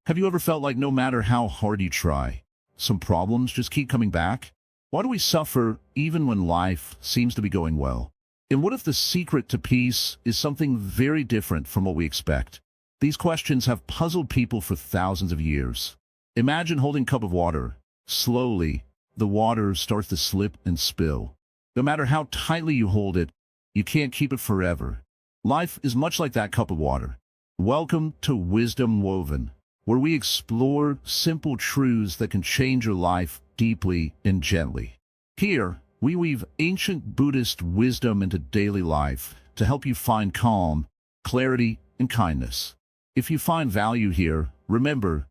Have you ever felt like no matter how hard you try, some problems just keep coming back? Why do we suffer even when life seems to be going well? And what if the secret to peace is something very different from what we expect? These questions have puzzled people for thousands of years. Imagine holding a cup of water. Slowly, the water starts to slip and spill. No matter how tightly you hold it, you can't keep it forever. Life is much like that cup of water. Welcome to Wisdom Woven, where we explore simple truths that can change your life deeply and gently. Here, we weave ancient Buddhist wisdom into daily life to help you find calm, clarity, and kindness. If you find value here, remember,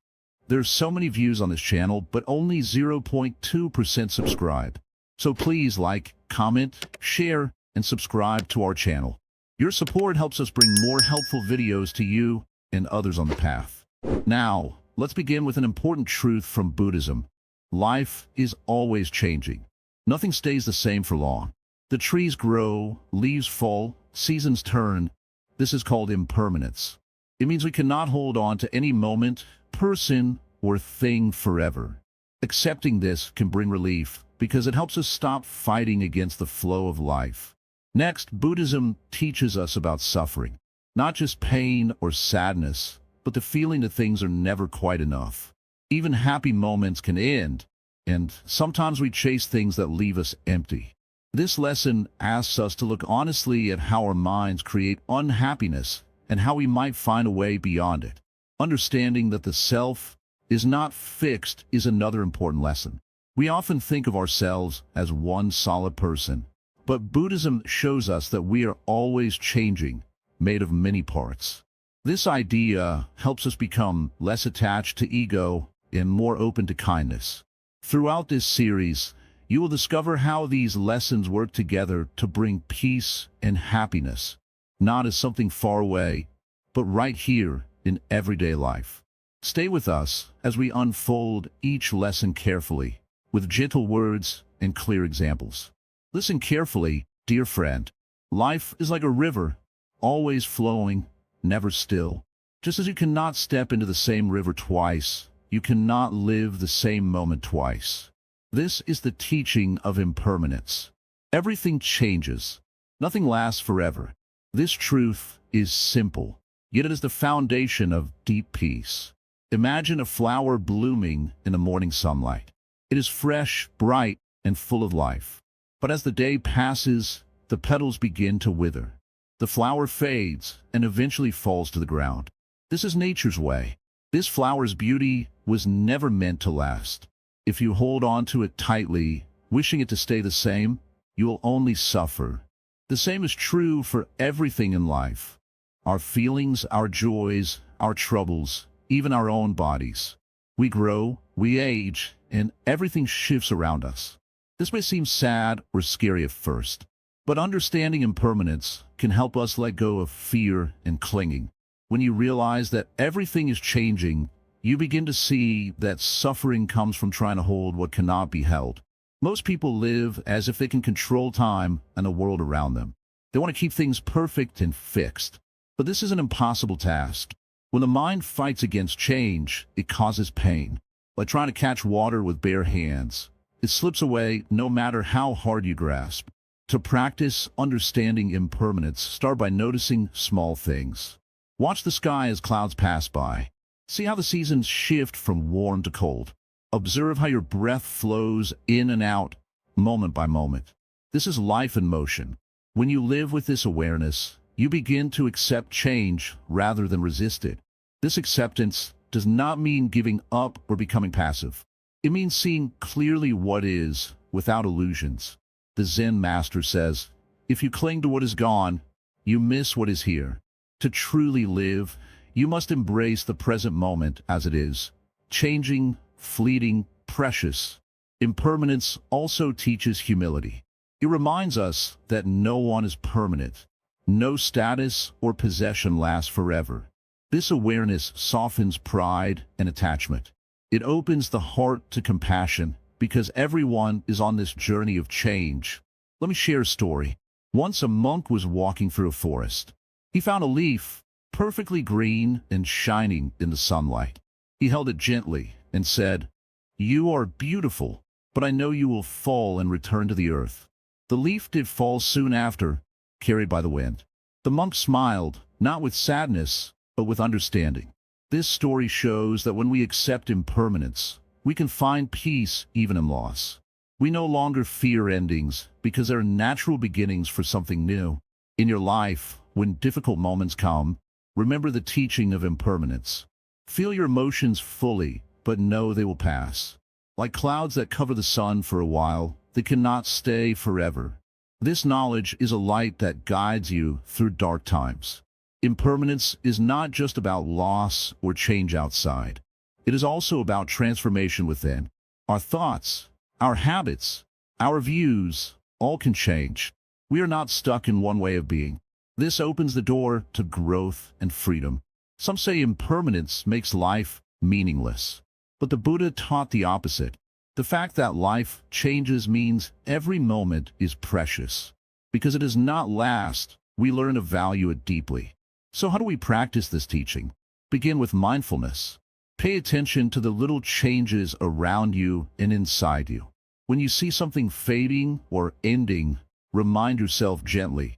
there's so many views on this channel, but only 0.2% subscribe. So please like, comment, share, and subscribe to our channel. Your support helps us bring more helpful videos to you and others on the path. Now, let's begin with an important truth from Buddhism. Life is always changing. Nothing stays the same for long. The trees grow, leaves fall, seasons turn. This is called impermanence. It means we cannot hold on to any moment, person, or thing forever. Accepting this can bring relief because it helps us stop fighting against the flow of life. Next, Buddhism teaches us about suffering. Not just pain or sadness, but the feeling that things are never quite enough. Even happy moments can end, and sometimes we chase things that leave us empty. This lesson asks us to look honestly at how our minds create unhappiness and how we might find a way beyond it. Understanding that the self is not fixed is another important lesson. We often think of ourselves as one solid person, but Buddhism shows us that we are always changing, made of many parts. This idea helps us become less attached to ego and more open to kindness. Throughout this series, you will discover how these lessons work together to bring peace and happiness, not as something far away, but right here in everyday life. Stay with us as we unfold each lesson carefully, with gentle words and clear examples. Listen carefully, dear friend. Life is like a river, always flowing, never still. Just as you cannot step into the same river twice, you cannot live the same moment twice. This is the teaching of impermanence. Everything changes. Nothing lasts forever. This truth is simple, yet it is the foundation of deep peace. Imagine a flower blooming in the morning sunlight. It is fresh, bright, and full of life. But as the day passes, the petals begin to wither. The flower fades and eventually falls to the ground. This is nature's way. This flower's beauty was never meant to last. If you hold on to it tightly, wishing it to stay the same, you will only suffer. The same is true for everything in life. Our feelings, our joys, our troubles, even our own bodies. We grow, we age, and everything shifts around us. This may seem sad or scary at first, but understanding impermanence can help us let go of fear and clinging. When you realize that everything is changing, you begin to see that suffering comes from trying to hold what cannot be held. Most people live as if they can control time and the world around them. They want to keep things perfect and fixed. But this is an impossible task. When the mind fights against change, it causes pain. Like trying to catch water with bare hands. It slips away no matter how hard you grasp. To practice understanding impermanence, start by noticing small things. Watch the sky as clouds pass by. See how the seasons shift from warm to cold. Observe how your breath flows in and out, moment by moment. This is life in motion. When you live with this awareness, you begin to accept change rather than resist it. This acceptance does not mean giving up or becoming passive. It means seeing clearly what is, without illusions. The Zen Master says, if you cling to what is gone, you miss what is here. To truly live, you must embrace the present moment as it is, changing, fleeting, precious. Impermanence also teaches humility. It reminds us that no one is permanent. No status or possession lasts forever. This awareness softens pride and attachment. It opens the heart to compassion because everyone is on this journey of change. Let me share a story. Once a monk was walking through a forest. He found a leaf, perfectly green and shining in the sunlight. He held it gently and said, "You are beautiful, but I know you will fall and return to the earth." The leaf did fall soon after, carried by the wind. The monk smiled, not with sadness, but with understanding. This story shows that when we accept impermanence, we can find peace even in loss. We no longer fear endings because they are natural beginnings for something new. In your life, when difficult moments come, remember the teaching of impermanence. Feel your emotions fully, but know they will pass. Like clouds that cover the sun for a while, they cannot stay forever. This knowledge is a light that guides you through dark times. Impermanence is not just about loss or change outside. It is also about transformation within. Our thoughts, our habits, our views, all can change. We are not stuck in one way of being. This opens the door to growth and freedom. Some say impermanence makes life meaningless. But the Buddha taught the opposite. The fact that life changes means every moment is precious. Because it does not last, we learn to value it deeply. So how do we practice this teaching? Begin with mindfulness. Pay attention to the little changes around you and inside you. When you see something fading or ending, remind yourself gently,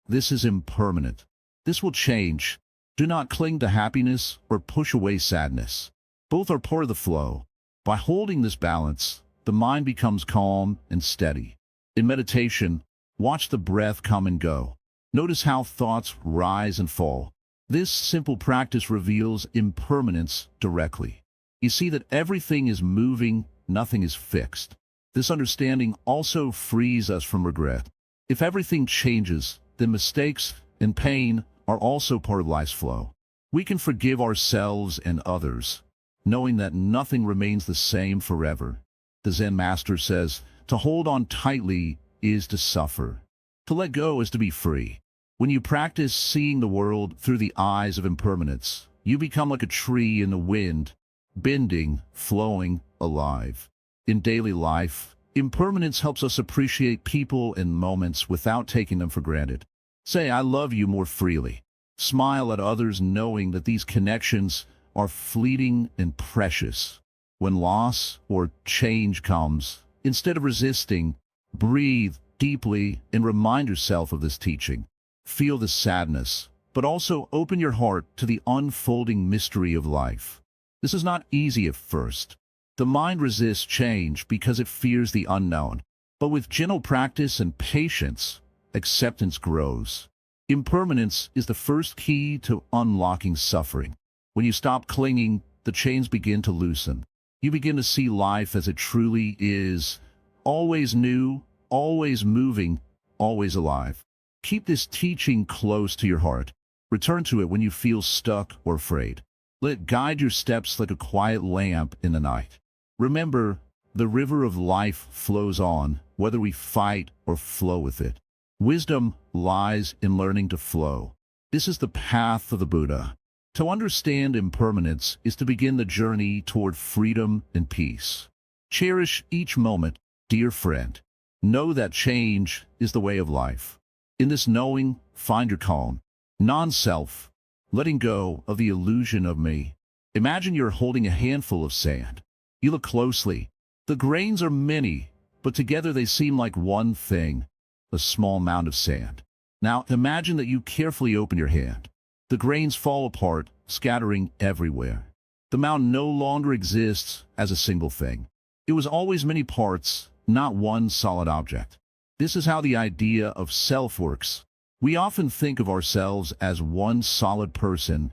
this is impermanent. This will change. Do not cling to happiness or push away sadness. Both are part of the flow. By holding this balance, the mind becomes calm and steady. In meditation, watch the breath come and go. Notice how thoughts rise and fall. This simple practice reveals impermanence directly. You see that everything is moving, nothing is fixed. This understanding also frees us from regret. If everything changes, then mistakes and pain are also part of life's flow. We can forgive ourselves and others, knowing that nothing remains the same forever. The Zen Master says, to hold on tightly is to suffer. To let go is to be free. When you practice seeing the world through the eyes of impermanence, you become like a tree in the wind, bending, flowing, alive. In daily life, impermanence helps us appreciate people and moments without taking them for granted. Say, "I love you" more freely. Smile at others knowing that these connections are fleeting and precious. When loss or change comes, instead of resisting, breathe deeply and remind yourself of this teaching. Feel the sadness, but also open your heart to the unfolding mystery of life. This is not easy at first. The mind resists change because it fears the unknown. But with gentle practice and patience, acceptance grows. Impermanence is the first key to unlocking suffering. When you stop clinging, the chains begin to loosen. You begin to see life as it truly is, always new, always moving, always alive. Keep this teaching close to your heart. Return to it when you feel stuck or afraid. Let it guide your steps like a quiet lamp in the night. Remember, the river of life flows on, whether we fight or flow with it. Wisdom lies in learning to flow. This is the path of the Buddha. To understand impermanence is to begin the journey toward freedom and peace. Cherish each moment, dear friend. Know that change is the way of life. In this knowing, find your calm. Non-self, letting go of the illusion of me. Imagine you're holding a handful of sand. You look closely. The grains are many, but together they seem like one thing, a small mound of sand. Now imagine that you carefully open your hand. The grains fall apart, scattering everywhere. The mound no longer exists as a single thing. It was always many parts, not one solid object. This is how the idea of self works. We often think of ourselves as one solid person,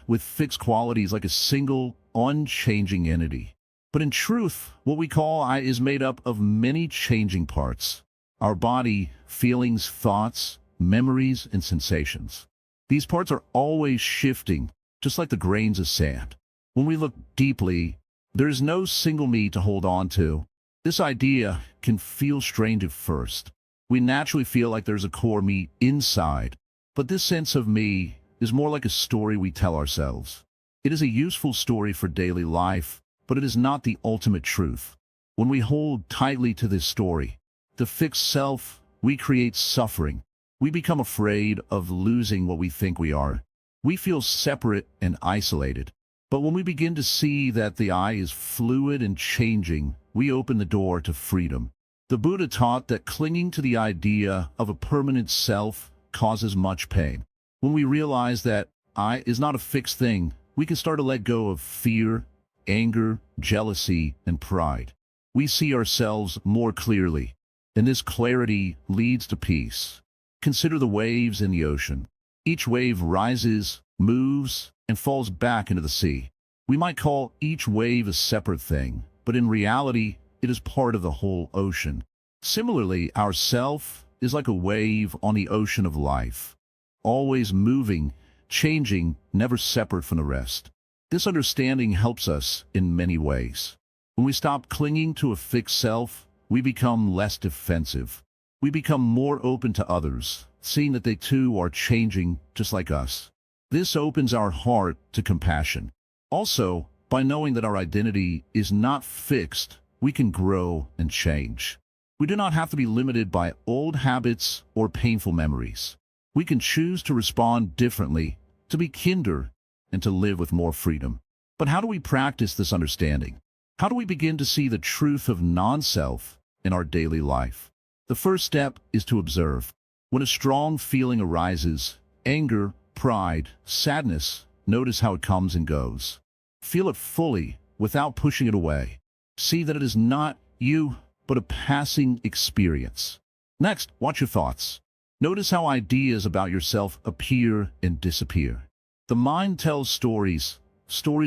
with fixed qualities like a single, unchanging entity. But in truth, what we call I is made up of many changing parts. Our body, feelings, thoughts, memories, and sensations. These parts are always shifting, just like the grains of sand. When we look deeply, there is no single me to hold on to. This idea can feel strange at first. We naturally feel like there's a core me inside, but this sense of me is more like a story we tell ourselves. It is a useful story for daily life, but it is not the ultimate truth. When we hold tightly to this story, the fixed self, we create suffering. We become afraid of losing what we think we are. We feel separate and isolated. But when we begin to see that the I is fluid and changing, we open the door to freedom. The Buddha taught that clinging to the idea of a permanent self causes much pain. When we realize that I is not a fixed thing, we can start to let go of fear, anger, jealousy, and pride. We see ourselves more clearly, and this clarity leads to peace. Consider the waves in the ocean. Each wave rises, moves, and falls back into the sea. We might call each wave a separate thing, but in reality, it is part of the whole ocean. Similarly, our self is like a wave on the ocean of life, always moving, changing, never separate from the rest. This understanding helps us in many ways. When we stop clinging to a fixed self, we become less defensive. We become more open to others, seeing that they too are changing just like us. This opens our heart to compassion. Also, by knowing that our identity is not fixed, we can grow and change. We do not have to be limited by old habits or painful memories. We can choose to respond differently, to be kinder, and to live with more freedom. But how do we practice this understanding? How do we begin to see the truth of non-self in our daily life? The first step is to observe. When a strong feeling arises, anger, pride, sadness, notice how it comes and goes. Feel it fully, without pushing it away. See that it is not you, but a passing experience. Next, watch your thoughts. Notice how ideas about yourself appear and disappear. The mind tells stories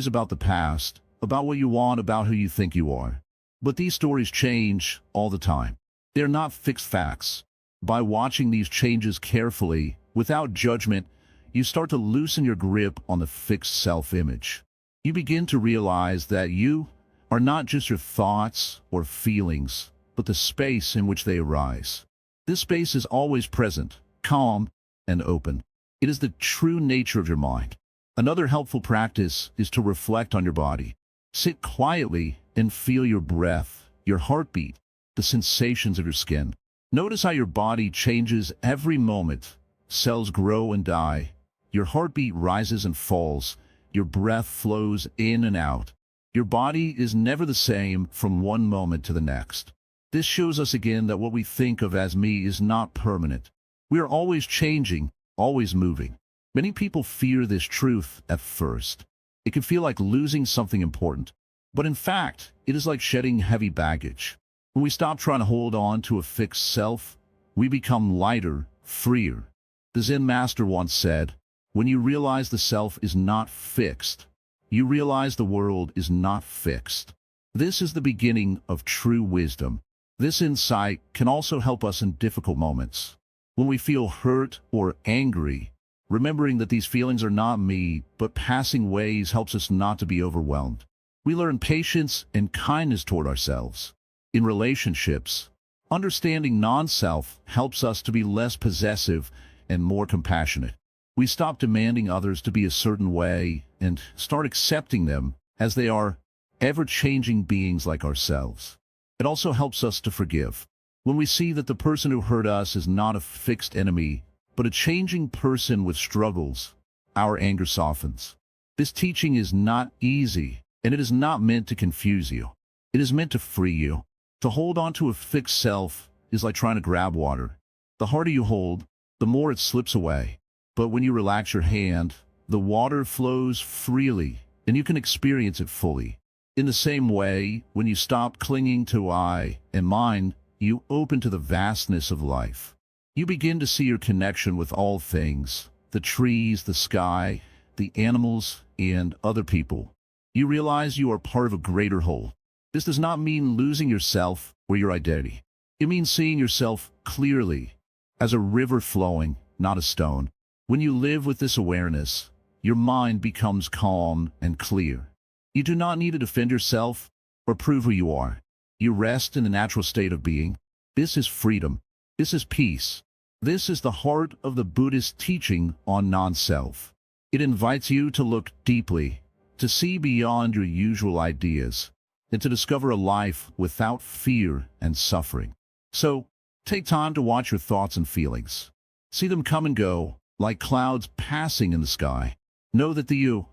about the past, about what you want, about who you think you are. But these stories change all the time. They're not fixed facts. By watching these changes carefully, without judgment, you start to loosen your grip on the fixed self-image. You begin to realize that you are not just your thoughts or feelings, but the space in which they arise. This space is always present, calm, and open. It is the true nature of your mind. Another helpful practice is to reflect on your body. Sit quietly and feel your breath, your heartbeat, the sensations of your skin. Notice how your body changes every moment. Cells grow and die. Your heartbeat rises and falls. Your breath flows in and out. Your body is never the same from one moment to the next. This shows us again that what we think of as me is not permanent. We are always changing, always moving. Many people fear this truth at first. It can feel like losing something important. But in fact, it is like shedding heavy baggage. When we stop trying to hold on to a fixed self, we become lighter, freer. The Zen Master once said, "When you realize the self is not fixed, you realize the world is not fixed." This is the beginning of true wisdom. This insight can also help us in difficult moments. When we feel hurt or angry, remembering that these feelings are not me, but passing waves helps us not to be overwhelmed. We learn patience and kindness toward ourselves. In relationships, understanding non-self helps us to be less possessive and more compassionate. We stop demanding others to be a certain way and start accepting them as they are, ever-changing beings like ourselves. It also helps us to forgive. When we see that the person who hurt us is not a fixed enemy, but a changing person with struggles, our anger softens. This teaching is not easy, and it is not meant to confuse you. It is meant to free you. To hold on to a fixed self is like trying to grab water. The harder you hold, the more it slips away. But when you relax your hand, the water flows freely, and you can experience it fully. In the same way, when you stop clinging to I and mine, you open to the vastness of life. You begin to see your connection with all things, the trees, the sky, the animals, and other people. You realize you are part of a greater whole. This does not mean losing yourself or your identity. It means seeing yourself clearly, as a river flowing, not a stone. When you live with this awareness, your mind becomes calm and clear. You do not need to defend yourself or prove who you are. You rest in the natural state of being. This is freedom. This is peace. This is the heart of the Buddhist teaching on non-self. It invites you to look deeply, to see beyond your usual ideas, and to discover a life without fear and suffering. So, take time to watch your thoughts and feelings. See them come and go, like clouds passing in the sky. Know that the you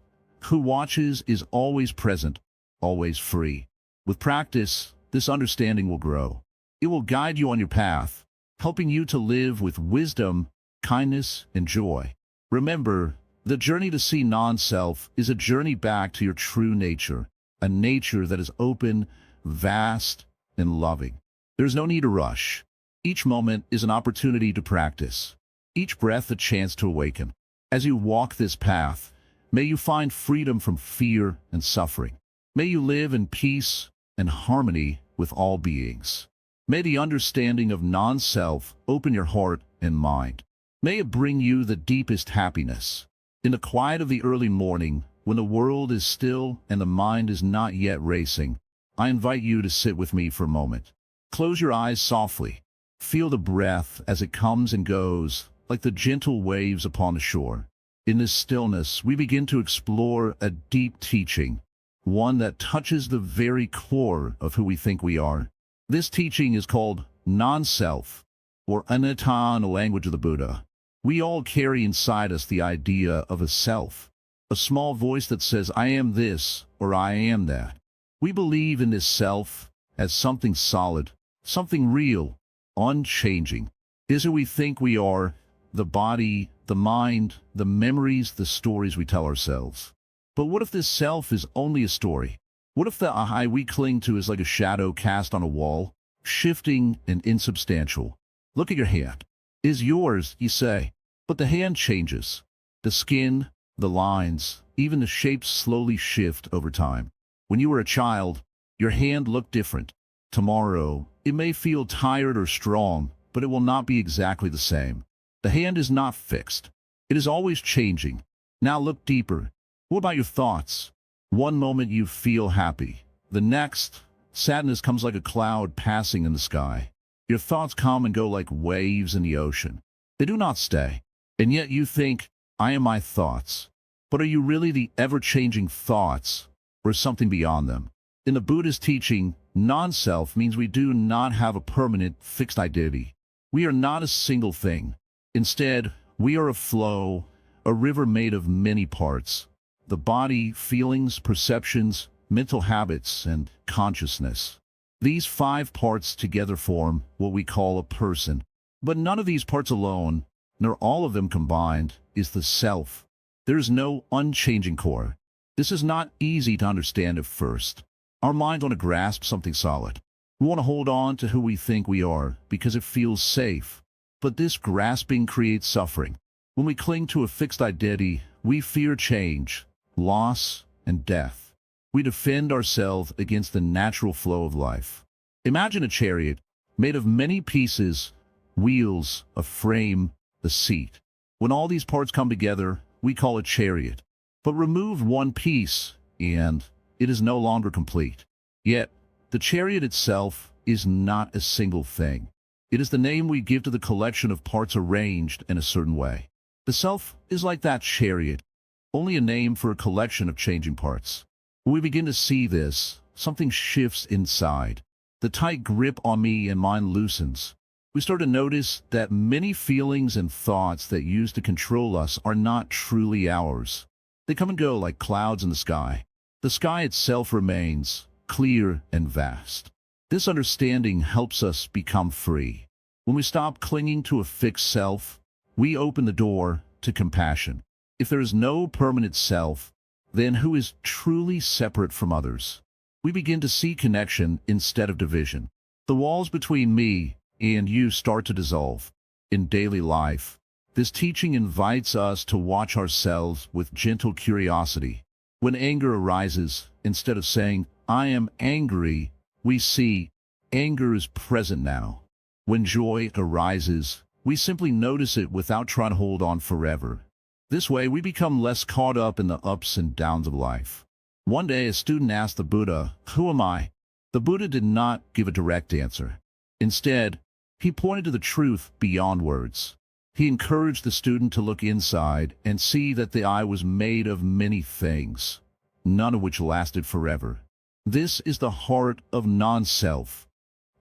who watches is always present, always free. With practice, this understanding will grow. It will guide you on your path, helping you to live with wisdom, kindness, and joy. Remember, the journey to see non-self is a journey back to your true nature, a nature that is open, vast, and loving. There's no need to rush. Each moment is an opportunity to practice, each breath a chance to awaken. As you walk this path, may you find freedom from fear and suffering. May you live in peace and harmony with all beings. May the understanding of non-self open your heart and mind. May it bring you the deepest happiness. In the quiet of the early morning, when the world is still and the mind is not yet racing, I invite you to sit with me for a moment. Close your eyes softly. Feel the breath as it comes and goes, like the gentle waves upon the shore. In this stillness, we begin to explore a deep teaching, one that touches the very core of who we think we are. This teaching is called non-self, or anatta in the language of the Buddha. We all carry inside us the idea of a self, a small voice that says, I am this, or I am that. We believe in this self as something solid, something real, unchanging. It is who we think we are, the body, the mind, the memories, the stories we tell ourselves. But what if this self is only a story? What if the I we cling to is like a shadow cast on a wall, shifting and insubstantial? Look at your hand. It is yours, you say, but the hand changes. The skin, the lines, even the shapes slowly shift over time. When you were a child, your hand looked different. Tomorrow, it may feel tired or strong, but it will not be exactly the same. The hand is not fixed. It is always changing. Now look deeper. What about your thoughts? One moment you feel happy. The next, sadness comes like a cloud passing in the sky. Your thoughts come and go like waves in the ocean. They do not stay. And yet you think, I am my thoughts. But are you really the ever-changing thoughts, or something beyond them? In the Buddhist teaching, non-self means we do not have a permanent, fixed identity. We are not a single thing. Instead, we are a flow, a river made of many parts. The body, feelings, perceptions, mental habits, and consciousness. These 5 parts together form what we call a person. But none of these parts alone, nor all of them combined, is the self. There is no unchanging core. This is not easy to understand at first. Our minds want to grasp something solid. We want to hold on to who we think we are because it feels safe. But this grasping creates suffering. When we cling to a fixed identity, we fear change, loss, and death. We defend ourselves against the natural flow of life. Imagine a chariot made of many pieces, wheels, a frame, the seat. When all these parts come together, we call it chariot. But remove one piece, and it is no longer complete. Yet, the chariot itself is not a single thing. It is the name we give to the collection of parts arranged in a certain way. The self is like that chariot, only a name for a collection of changing parts. When we begin to see this, something shifts inside. The tight grip on me and mine loosens. We start to notice that many feelings and thoughts that used to control us are not truly ours. They come and go like clouds in the sky. The sky itself remains clear and vast. This understanding helps us become free. When we stop clinging to a fixed self, we open the door to compassion. If there is no permanent self, then who is truly separate from others? We begin to see connection instead of division. The walls between me and you start to dissolve. In daily life, this teaching invites us to watch ourselves with gentle curiosity. When anger arises, instead of saying, I am angry, we see, anger is present now. When joy arises, we simply notice it without trying to hold on forever. This way, we become less caught up in the ups and downs of life. One day, a student asked the Buddha, "Who am I?" The Buddha did not give a direct answer. Instead, he pointed to the truth beyond words. He encouraged the student to look inside and see that the I was made of many things, none of which lasted forever. This is the heart of non-self,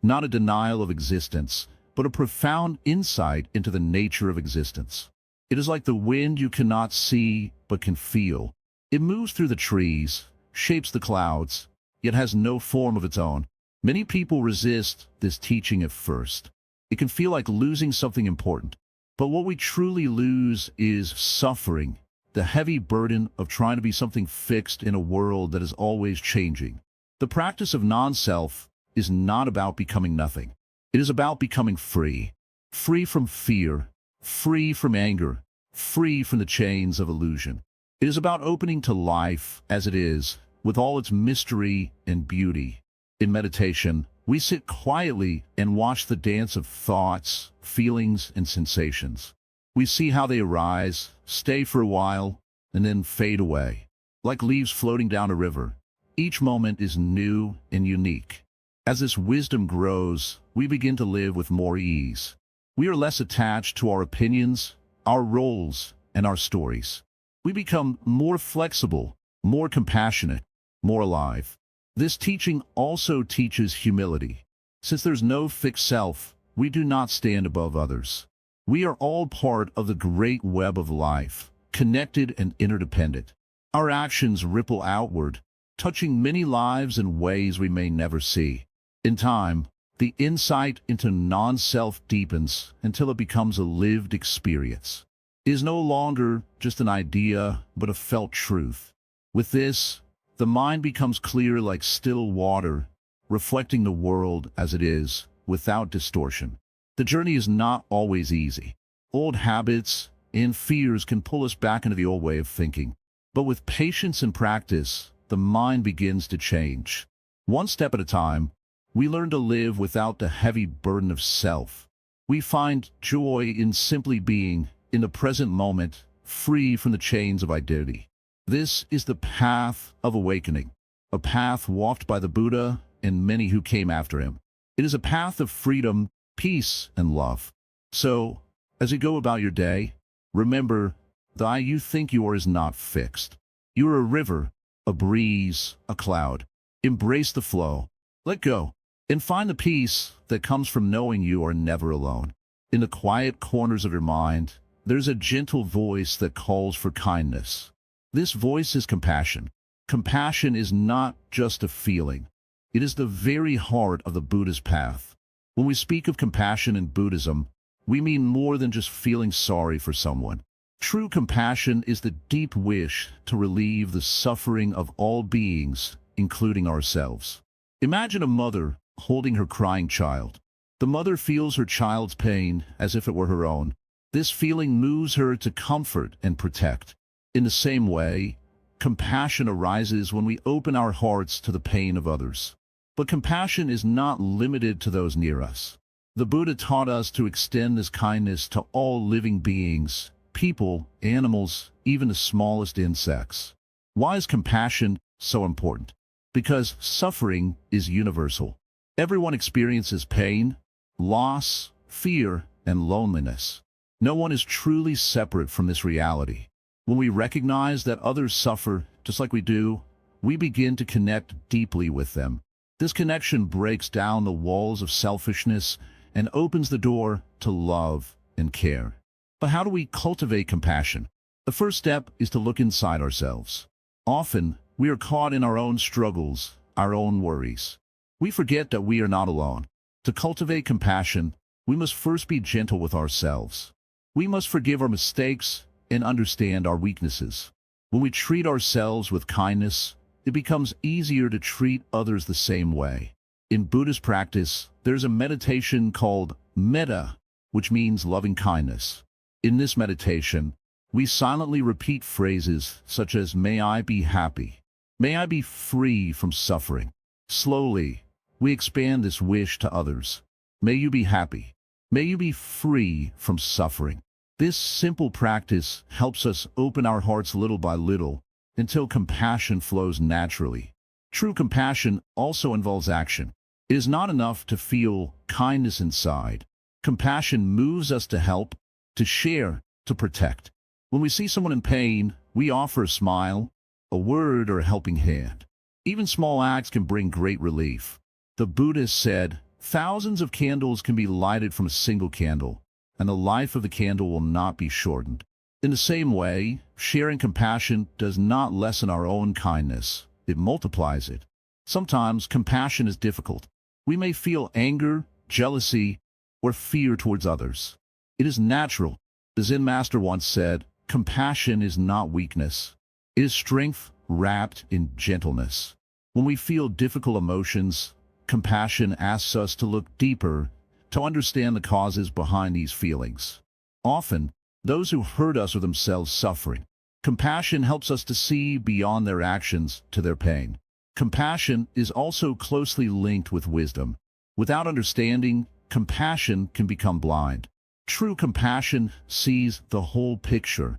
not a denial of existence, but a profound insight into the nature of existence. It is like the wind you cannot see but can feel, It moves through the trees, shapes the clouds, yet has no form of its own. Many people resist this teaching at first. It can feel like losing something important. But what we truly lose is suffering, the heavy burden of trying to be something fixed in a world that is always changing. The practice of non-self is not about becoming nothing. It is about becoming free. Free from fear, free from anger, free from the chains of illusion. It is about opening to life as it is, with all its mystery and beauty. In meditation, we sit quietly and watch the dance of thoughts, feelings, and sensations. We see how they arise, stay for a while, and then fade away. Like leaves floating down a river, each moment is new and unique. As this wisdom grows, we begin to live with more ease. We are less attached to our opinions, our roles, and our stories. We become more flexible, more compassionate, more alive. This teaching also teaches humility. Since there's no fixed self, we do not stand above others. We are all part of the great web of life, connected and interdependent. Our actions ripple outward, touching many lives in ways we may never see. In time, the insight into non-self deepens until it becomes a lived experience. It is no longer just an idea, but a felt truth. With this, the mind becomes clear like still water, reflecting the world as it is, without distortion. The journey is not always easy. Old habits and fears can pull us back into the old way of thinking. But with patience and practice, the mind begins to change. One step at a time, we learn to live without the heavy burden of self. We find joy in simply being, in the present moment, free from the chains of identity. This is the path of awakening, a path walked by the Buddha and many who came after him. It is a path of freedom, peace, and love. So, as you go about your day, remember, the I you think you are is not fixed. You are a river, a breeze, a cloud. Embrace the flow, let go, and find the peace that comes from knowing you are never alone. In the quiet corners of your mind, there's a gentle voice that calls for kindness. This voice is compassion. Compassion is not just a feeling. It is the very heart of the Buddha's path. When we speak of compassion in Buddhism, we mean more than just feeling sorry for someone. True compassion is the deep wish to relieve the suffering of all beings, including ourselves. Imagine a mother holding her crying child. The mother feels her child's pain as if it were her own. This feeling moves her to comfort and protect. In the same way, compassion arises when we open our hearts to the pain of others. But compassion is not limited to those near us. The Buddha taught us to extend this kindness to all living beings, people, animals, even the smallest insects. Why is compassion so important? Because suffering is universal. Everyone experiences pain, loss, fear, and loneliness. No one is truly separate from this reality. When we recognize that others suffer just like we do, we begin to connect deeply with them. This connection breaks down the walls of selfishness and opens the door to love and care. But how do we cultivate compassion? The first step is to look inside ourselves. Often, we are caught in our own struggles, our own worries. We forget that we are not alone. To cultivate compassion, we must first be gentle with ourselves. We must forgive our mistakes and understand our weaknesses. When we treat ourselves with kindness, it becomes easier to treat others the same way. In Buddhist practice, there's a meditation called metta, which means loving kindness. In this meditation, we silently repeat phrases such as, "May I be happy. May I be free from suffering." Slowly, we expand this wish to others. May you be happy. May you be free from suffering. This simple practice helps us open our hearts little by little until compassion flows naturally. True compassion also involves action. It is not enough to feel kindness inside. Compassion moves us to help, to share, to protect. When we see someone in pain, we offer a smile, a word, or a helping hand. Even small acts can bring great relief. The Buddha said, "Thousands of candles can be lighted from a single candle, and the life of the candle will not be shortened." In the same way, sharing compassion does not lessen our own kindness, it multiplies it. Sometimes compassion is difficult. We may feel anger, jealousy, or fear towards others. It is natural. The Zen Master once said, "Compassion is not weakness. It is strength wrapped in gentleness." When we feel difficult emotions, compassion asks us to look deeper, to understand the causes behind these feelings. Often, those who hurt us are themselves suffering. Compassion helps us to see beyond their actions to their pain. Compassion is also closely linked with wisdom. Without understanding, compassion can become blind. True compassion sees the whole picture,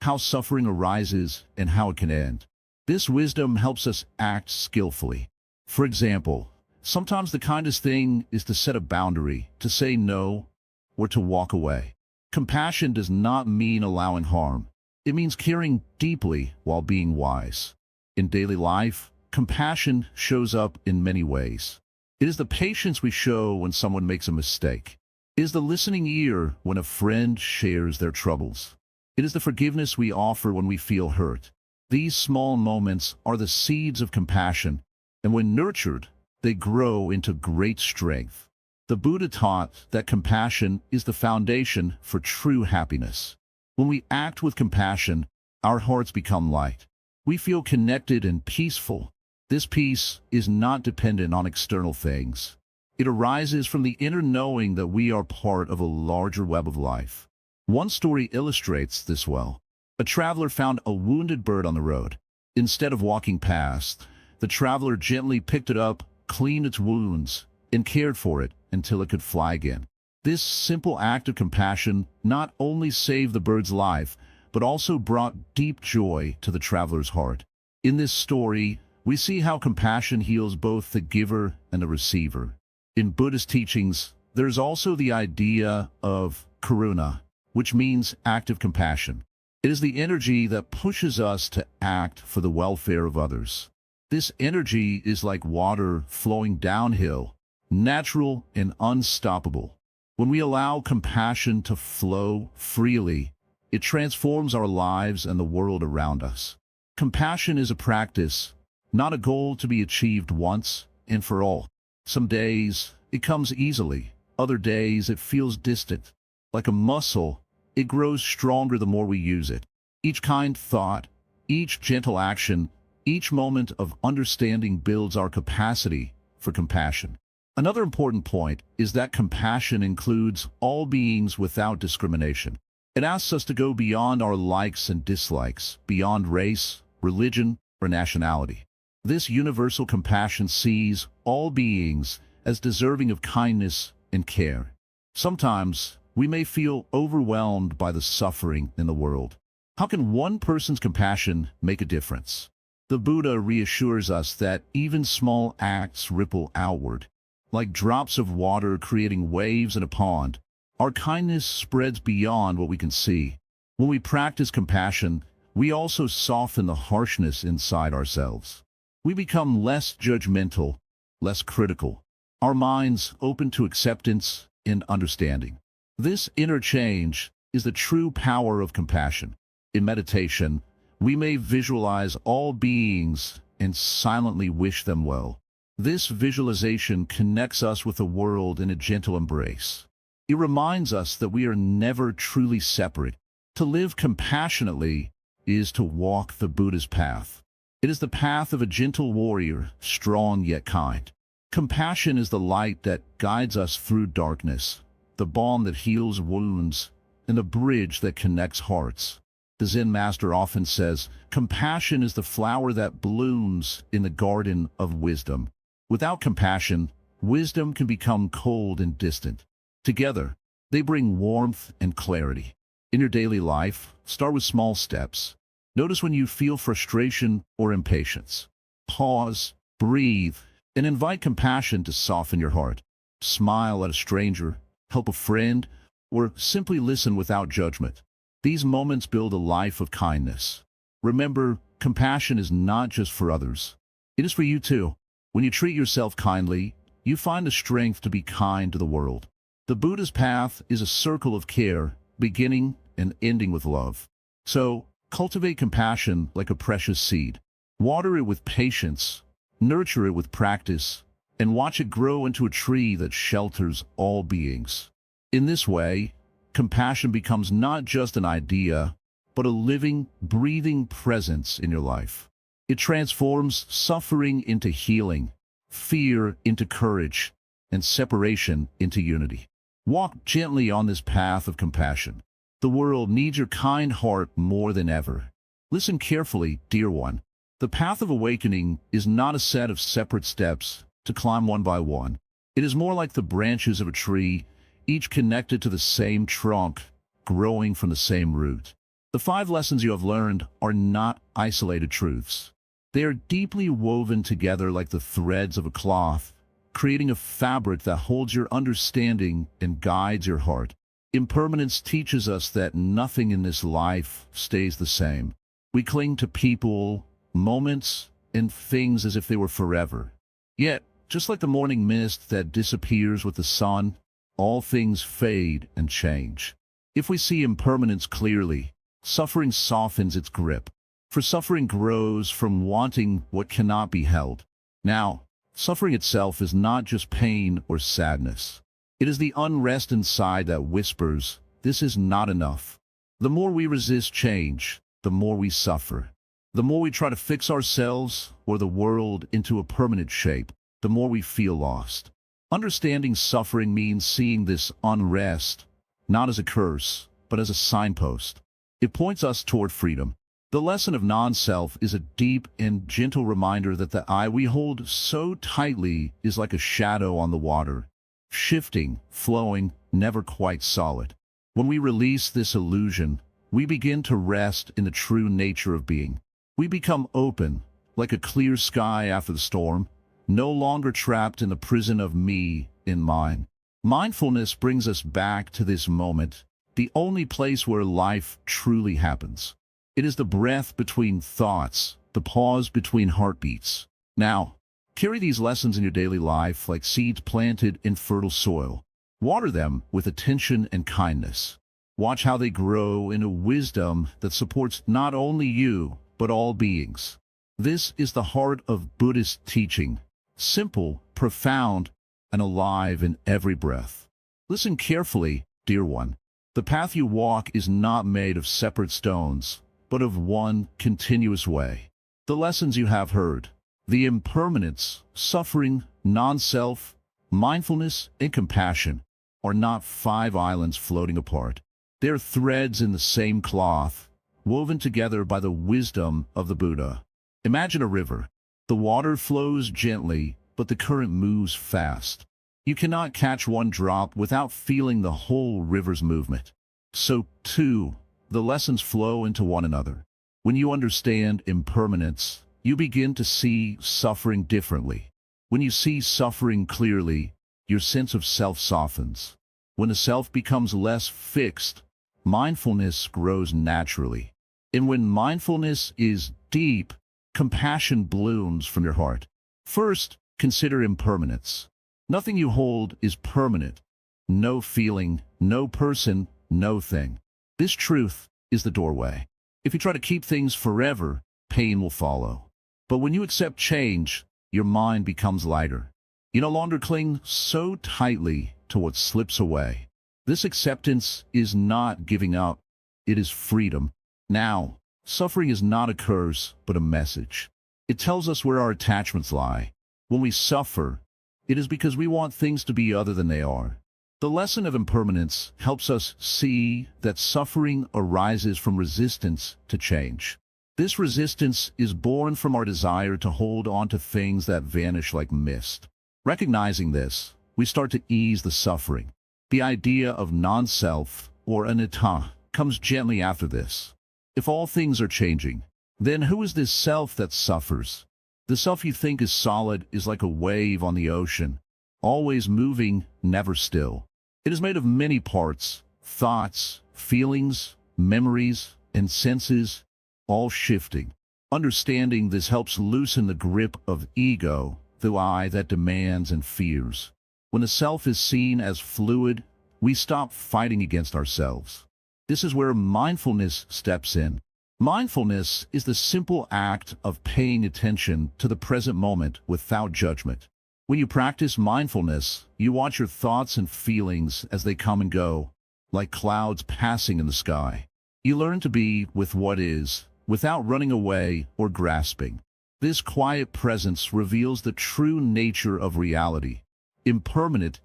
how suffering arises and how it can end. This wisdom helps us act skillfully. For example, sometimes the kindest thing is to set a boundary, to say no, or to walk away. Compassion does not mean allowing harm. It means caring deeply while being wise. In daily life, compassion shows up in many ways. It is the patience we show when someone makes a mistake. It is the listening ear when a friend shares their troubles. It is the forgiveness we offer when we feel hurt. These small moments are the seeds of compassion, and when nurtured, they grow into great strength. The Buddha taught that compassion is the foundation for true happiness. When we act with compassion, our hearts become light. We feel connected and peaceful. This peace is not dependent on external things. It arises from the inner knowing that we are part of a larger web of life. One story illustrates this well. A traveler found a wounded bird on the road. Instead of walking past, the traveler gently picked it up, cleaned its wounds, and cared for it until it could fly again. This simple act of compassion not only saved the bird's life, but also brought deep joy to the traveler's heart. In this story, we see how compassion heals both the giver and the receiver. In Buddhist teachings, there's also the idea of karuna, which means active compassion. It is the energy that pushes us to act for the welfare of others. This energy is like water flowing downhill, natural and unstoppable. When we allow compassion to flow freely, it transforms our lives and the world around us. Compassion is a practice, not a goal to be achieved once and for all. Some days it comes easily, other days it feels distant. Like a muscle, it grows stronger the more we use it. Each kind thought, each gentle action, each moment of understanding builds our capacity for compassion. Another important point is that compassion includes all beings without discrimination. It asks us to go beyond our likes and dislikes, beyond race, religion, or nationality. This universal compassion sees all beings as deserving of kindness and care. Sometimes, we may feel overwhelmed by the suffering in the world. How can one person's compassion make a difference? The Buddha reassures us that even small acts ripple outward. Like drops of water creating waves in a pond, our kindness spreads beyond what we can see. When we practice compassion, we also soften the harshness inside ourselves. We become less judgmental, less critical. Our minds open to acceptance and understanding. This inner change is the true power of compassion. In meditation, we may visualize all beings and silently wish them well. This visualization connects us with the world in a gentle embrace. It reminds us that we are never truly separate. To live compassionately is to walk the Buddha's path. It is the path of a gentle warrior, strong yet kind. Compassion is the light that guides us through darkness, the balm that heals wounds, and the bridge that connects hearts. The Zen Master often says, compassion is the flower that blooms in the garden of wisdom. Without compassion, wisdom can become cold and distant. Together, they bring warmth and clarity. In your daily life, start with small steps. Notice when you feel frustration or impatience. Pause, breathe, and invite compassion to soften your heart. Smile at a stranger, help a friend, or simply listen without judgment. These moments build a life of kindness. Remember, compassion is not just for others. It is for you too. When you treat yourself kindly, you find the strength to be kind to the world. The Buddha's path is a circle of care, beginning and ending with love. So, cultivate compassion like a precious seed. Water it with patience, nurture it with practice, and watch it grow into a tree that shelters all beings. In this way, compassion becomes not just an idea, but a living, breathing presence in your life. It transforms suffering into healing, fear into courage, and separation into unity. Walk gently on this path of compassion. The world needs your kind heart more than ever. Listen carefully, dear one. The path of awakening is not a set of separate steps to climb one by one. It is more like the branches of a tree, each connected to the same trunk, growing from the same root. The 5 lessons you have learned are not isolated truths. They are deeply woven together like the threads of a cloth, creating a fabric that holds your understanding and guides your heart. Impermanence teaches us that nothing in this life stays the same. We cling to people, moments, and things as if they were forever. Yet, just like the morning mist that disappears with the sun, all things fade and change. If we see impermanence clearly, suffering softens its grip, for suffering grows from wanting what cannot be held. Now, suffering itself is not just pain or sadness. It is the unrest inside that whispers, "This is not enough." The more we resist change, the more we suffer. The more we try to fix ourselves or the world into a permanent shape, the more we feel lost. Understanding suffering means seeing this unrest, not as a curse, but as a signpost. It points us toward freedom. The lesson of non-self is a deep and gentle reminder that the I we hold so tightly is like a shadow on the water, shifting, flowing, never quite solid. When we release this illusion, we begin to rest in the true nature of being. We become open, like a clear sky after the storm, no longer trapped in the prison of me in mine. Mindfulness brings us back to this moment, the only place where life truly happens. It is the breath between thoughts, the pause between heartbeats. Now, carry these lessons in your daily life like seeds planted in fertile soil. Water them with attention and kindness. Watch how they grow into wisdom that supports not only you, but all beings. This is the heart of Buddhist teaching, simple, profound, and alive in every breath. Listen carefully, dear one. The path you walk is not made of separate stones, but of one continuous way. The lessons you have heard, the impermanence, suffering, non-self, mindfulness, and compassion, are not 5 islands floating apart. They are threads in the same cloth, woven together by the wisdom of the Buddha. Imagine a river. The water flows gently, but the current moves fast. You cannot catch one drop without feeling the whole river's movement. So, too, the lessons flow into one another. When you understand impermanence, you begin to see suffering differently. When you see suffering clearly, your sense of self softens. When the self becomes less fixed, mindfulness grows naturally. And when mindfulness is deep, compassion blooms from your heart. First, consider impermanence. Nothing you hold is permanent. No feeling, no person, no thing. This truth is the doorway. If you try to keep things forever, pain will follow. But when you accept change, your mind becomes lighter. You no longer cling so tightly to what slips away. This acceptance is not giving up. It is freedom. Now, suffering is not a curse, but a message. It tells us where our attachments lie. When we suffer, it is because we want things to be other than they are. The lesson of impermanence helps us see that suffering arises from resistance to change. This resistance is born from our desire to hold on to things that vanish like mist. Recognizing this, we start to ease the suffering. The idea of non-self, or anatta, comes gently after this. If all things are changing, then who is this self that suffers? The self you think is solid is like a wave on the ocean, always moving, never still. It is made of many parts, thoughts, feelings, memories, and senses, all shifting. Understanding this helps loosen the grip of ego, the I that demands and fears. When the self is seen as fluid, we stop fighting against ourselves. This is where mindfulness steps in. Mindfulness is the simple act of paying attention to the present moment without judgment. When you practice mindfulness, you watch your thoughts and feelings as they come and go, like clouds passing in the sky. You learn to be with what is, without running away or grasping. This quiet presence reveals the true nature of reality, impermanent,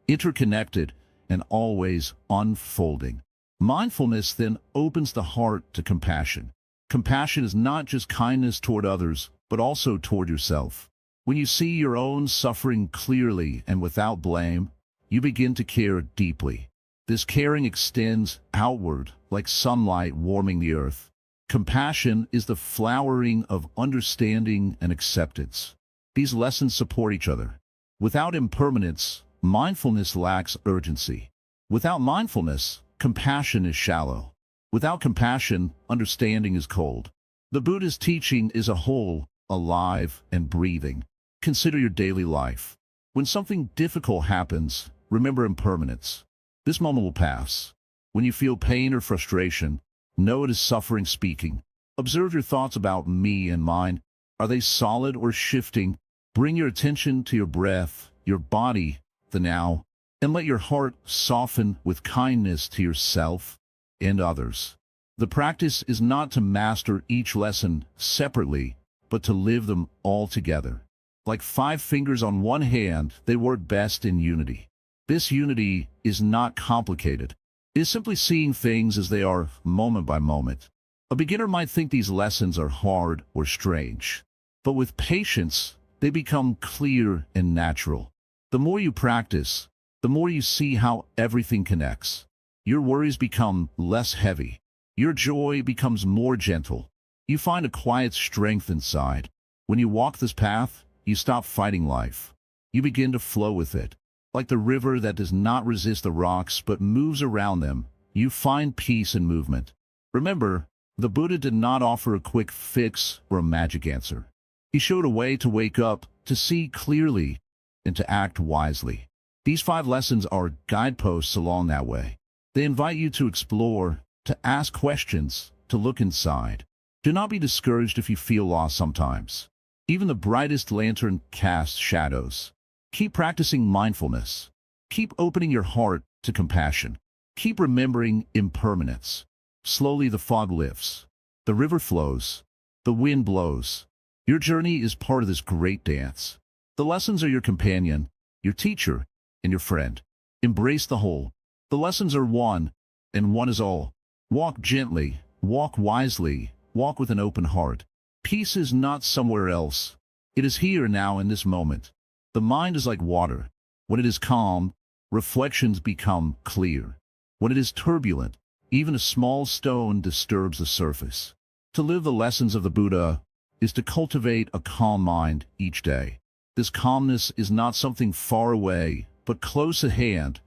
interconnected, and always unfolding. Mindfulness then opens the heart to compassion. Compassion is not just kindness toward others, but also toward yourself. When you see your own suffering clearly and without blame, you begin to care deeply. This caring extends outward, like sunlight warming the earth. Compassion is the flowering of understanding and acceptance. These lessons support each other. Without impermanence, mindfulness lacks urgency. Without mindfulness, compassion is shallow. Without compassion, understanding is cold. The Buddha's teaching is a whole, alive, and breathing. Consider your daily life. When something difficult happens, remember impermanence. This moment will pass. When you feel pain or frustration, know it is suffering speaking. Observe your thoughts about me and mine. Are they solid or shifting? Bring your attention to your breath, your body, the now, and let your heart soften with kindness to yourself and others. The practice is not to master each lesson separately, but to live them all together. Like 5 fingers on one hand, they work best in unity. This unity is not complicated. It is simply seeing things as they are, moment by moment. A beginner might think these lessons are hard or strange, but with patience, they become clear and natural. The more you practice, the more you see how everything connects. Your worries become less heavy. Your joy becomes more gentle. You find a quiet strength inside. When you walk this path, you stop fighting life. You begin to flow with it. Like the river that does not resist the rocks but moves around them, you find peace and movement. Remember, the Buddha did not offer a quick fix or a magic answer. He showed a way to wake up, to see clearly, and to act wisely. These 5 lessons are guideposts along that way. They invite you to explore, to ask questions, to look inside. Do not be discouraged if you feel lost sometimes. Even the brightest lantern casts shadows. Keep practicing mindfulness. Keep opening your heart to compassion. Keep remembering impermanence. Slowly the fog lifts. The river flows. The wind blows. Your journey is part of this great dance. The lessons are your companion, your teacher, and your friend. Embrace the whole. The lessons are one, and one is all. Walk gently, walk wisely, walk with an open heart. Peace is not somewhere else. It is here now in this moment. The mind is like water. When it is calm, reflections become clear. When it is turbulent, even a small stone disturbs the surface. To live the lessons of the Buddha is to cultivate a calm mind each day. This calmness is not something far away, but close at hand,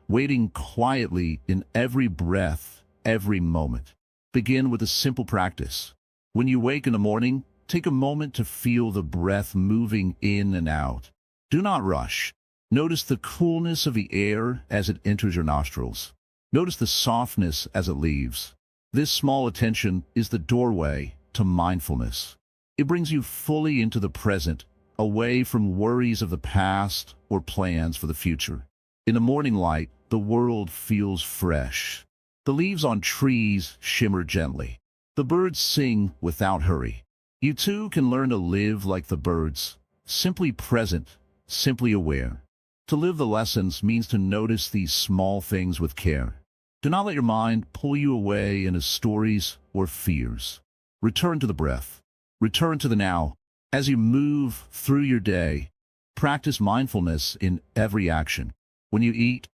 waiting quietly in every breath, every moment. Begin with a simple practice. When you wake in the morning, take a moment to feel the breath moving in and out. Do not rush. Notice the coolness of the air as it enters your nostrils. Notice the softness as it leaves. This small attention is the doorway to mindfulness. It brings you fully into the present, away from worries of the past or plans for the future. In the morning light, the world feels fresh. The leaves on trees shimmer gently. The birds sing without hurry. You too can learn to live like the birds, simply present, simply aware. To live the lessons means to notice these small things with care. Do not let your mind pull you away into stories or fears. Return to the breath. Return to the now. As you move through your day, practice mindfulness in every action. When you eat,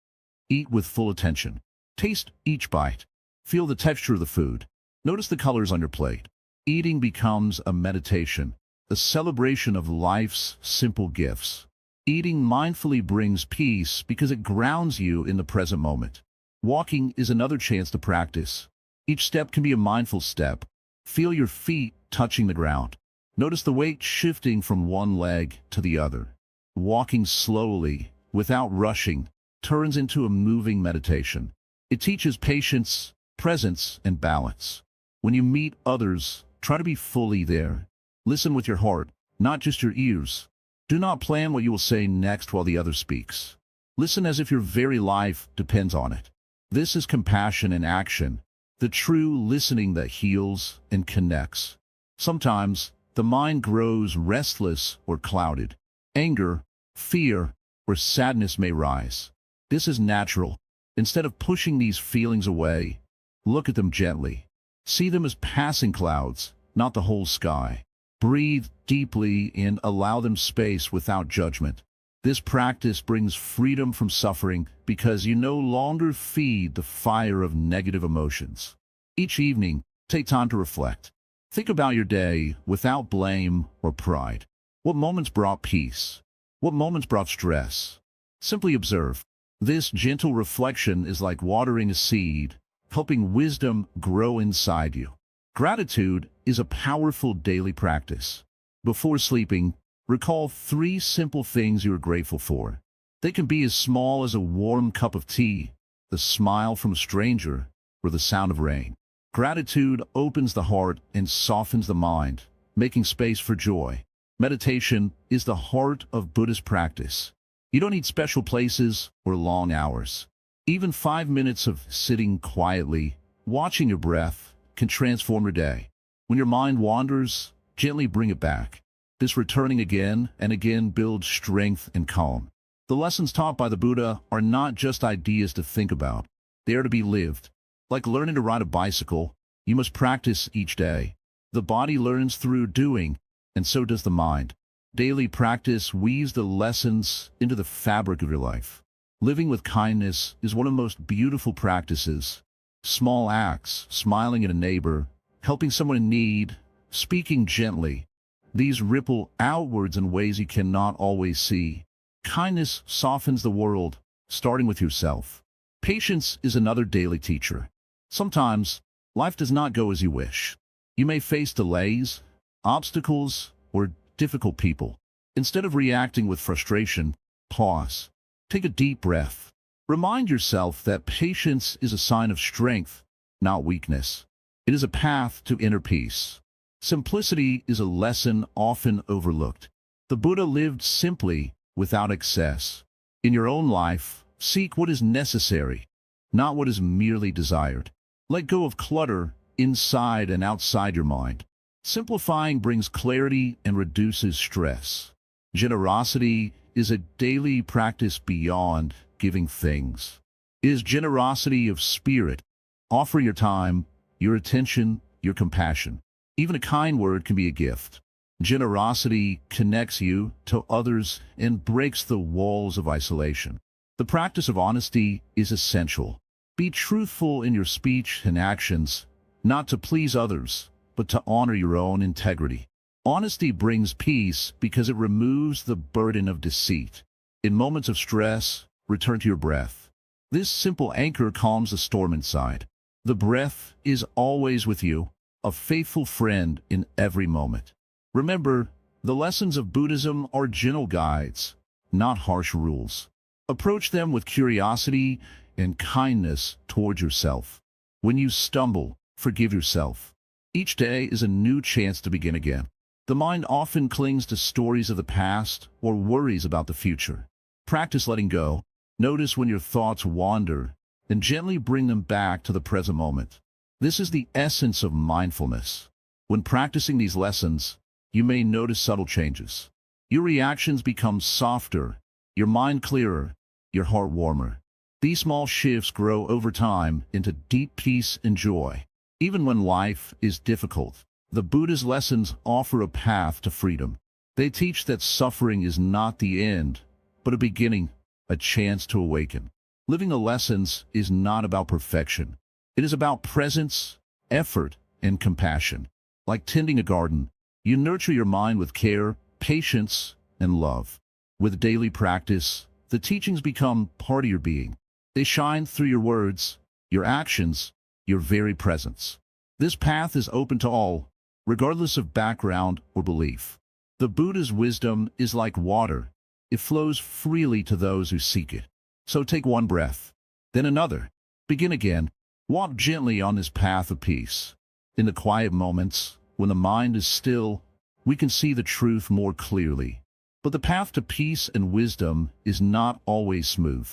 eat with full attention. Taste each bite. Feel the texture of the food. Notice the colors on your plate. Eating becomes a meditation, a celebration of life's simple gifts. Eating mindfully brings peace because it grounds you in the present moment. Walking is another chance to practice. Each step can be a mindful step. Feel your feet touching the ground. Notice the weight shifting from one leg to the other. Walking slowly, without rushing, turns into a moving meditation. It teaches patience, presence, and balance. When you meet others, try to be fully there. Listen with your heart, not just your ears. Do not plan what you will say next while the other speaks. Listen as if your very life depends on it. This is compassion in action, the true listening that heals and connects. Sometimes, the mind grows restless or clouded. Anger, fear, or sadness may rise. This is natural. Instead of pushing these feelings away, look at them gently. See them as passing clouds, not the whole sky. Breathe deeply and allow them space without judgment. This practice brings freedom from suffering because you no longer feed the fire of negative emotions. Each evening, take time to reflect. Think about your day without blame or pride. What moments brought peace? What moments brought stress? Simply observe. This gentle reflection is like watering a seed, helping wisdom grow inside you. Gratitude is a powerful daily practice. Before sleeping, recall 3 simple things you are grateful for. They can be as small as a warm cup of tea, the smile from a stranger, or the sound of rain. Gratitude opens the heart and softens the mind, making space for joy. Meditation is the heart of Buddhist practice. You don't need special places or long hours. Even 5 minutes of sitting quietly, watching your breath, can transform your day. When your mind wanders, gently bring it back. This returning again and again builds strength and calm. The lessons taught by the Buddha are not just ideas to think about. They are to be lived. Like learning to ride a bicycle, you must practice each day. The body learns through doing, and so does the mind. Daily practice weaves the lessons into the fabric of your life. Living with kindness is one of the most beautiful practices. Small acts, smiling at a neighbor, helping someone in need, speaking gently. These ripple outwards in ways you cannot always see. Kindness softens the world, starting with yourself. Patience is another daily teacher. Sometimes, life does not go as you wish. You may face delays, obstacles, or difficult people. Instead of reacting with frustration, pause. Take a deep breath. Remind yourself that patience is a sign of strength, not weakness. It is a path to inner peace. Simplicity is a lesson often overlooked. The Buddha lived simply, without excess. In your own life, seek what is necessary, not what is merely desired. Let go of clutter inside and outside your mind. Simplifying brings clarity and reduces stress. Generosity is a daily practice beyond giving things. It is generosity of spirit. Offer your time, your attention, your compassion. Even a kind word can be a gift. Generosity connects you to others and breaks the walls of isolation. The practice of honesty is essential. Be truthful in your speech and actions, not to please others, but to honor your own integrity. Honesty brings peace because it removes the burden of deceit. In moments of stress, return to your breath. This simple anchor calms the storm inside. The breath is always with you, a faithful friend in every moment. Remember, the lessons of Buddhism are gentle guides, not harsh rules. Approach them with curiosity and kindness toward yourself. When you stumble, forgive yourself. Each day is a new chance to begin again. The mind often clings to stories of the past or worries about the future. Practice letting go. Notice when your thoughts wander, and gently bring them back to the present moment. This is the essence of mindfulness. When practicing these lessons, you may notice subtle changes. Your reactions become softer, your mind clearer, your heart warmer. These small shifts grow over time into deep peace and joy. Even when life is difficult, the Buddha's lessons offer a path to freedom. They teach that suffering is not the end, but a beginning, a chance to awaken. Living the lessons is not about perfection. It is about presence, effort, and compassion. Like tending a garden, you nurture your mind with care, patience, and love. With daily practice, the teachings become part of your being. They shine through your words, your actions, your very presence. This path is open to all, regardless of background or belief. The Buddha's wisdom is like water. It flows freely to those who seek it. So take one breath, then another. Begin again, Walk gently on this path of peace. In the quiet moments, when the mind is still, we can see the truth more clearly. But the path to peace and wisdom is not always smooth.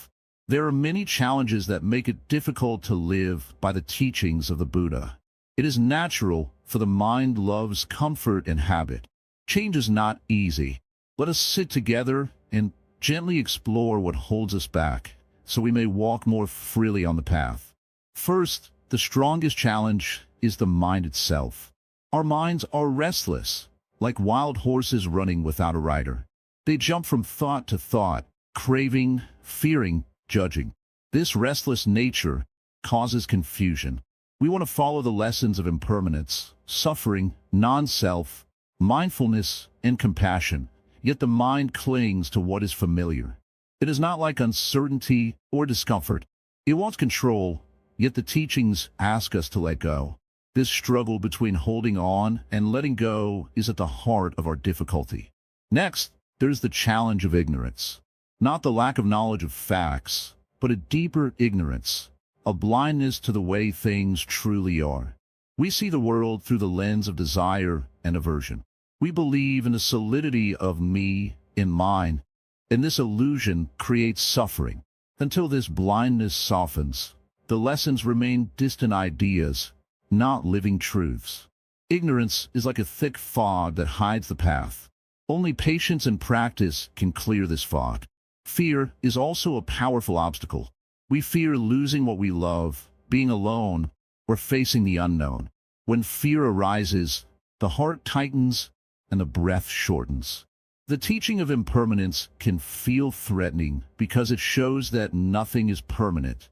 There are many challenges that make it difficult to live by the teachings of the Buddha. It is natural, for the mind loves comfort and habit. Change is not easy. Let us sit together and gently explore what holds us back, so we may walk more freely on the path. First, the strongest challenge is the mind itself. Our minds are restless, like wild horses running without a rider. They jump from thought to thought, craving, fearing, judging. This restless nature causes confusion. We want to follow the lessons of impermanence, suffering, non-self, mindfulness, and compassion, yet the mind clings to what is familiar. It is not like uncertainty or discomfort. It wants control, yet the teachings ask us to let go. This struggle between holding on and letting go is at the heart of our difficulty. Next, there's the challenge of ignorance. Not the lack of knowledge of facts, but a deeper ignorance, a blindness to the way things truly are. We see the world through the lens of desire and aversion. We believe in the solidity of me and mine, and this illusion creates suffering. Until this blindness softens, the lessons remain distant ideas, not living truths. Ignorance is like a thick fog that hides the path. Only patience and practice can clear this fog. Fear is also a powerful obstacle. We fear losing what we love, being alone, or facing the unknown. When fear arises, the heart tightens and the breath shortens. The teaching of impermanence can feel threatening because it shows that nothing is permanent,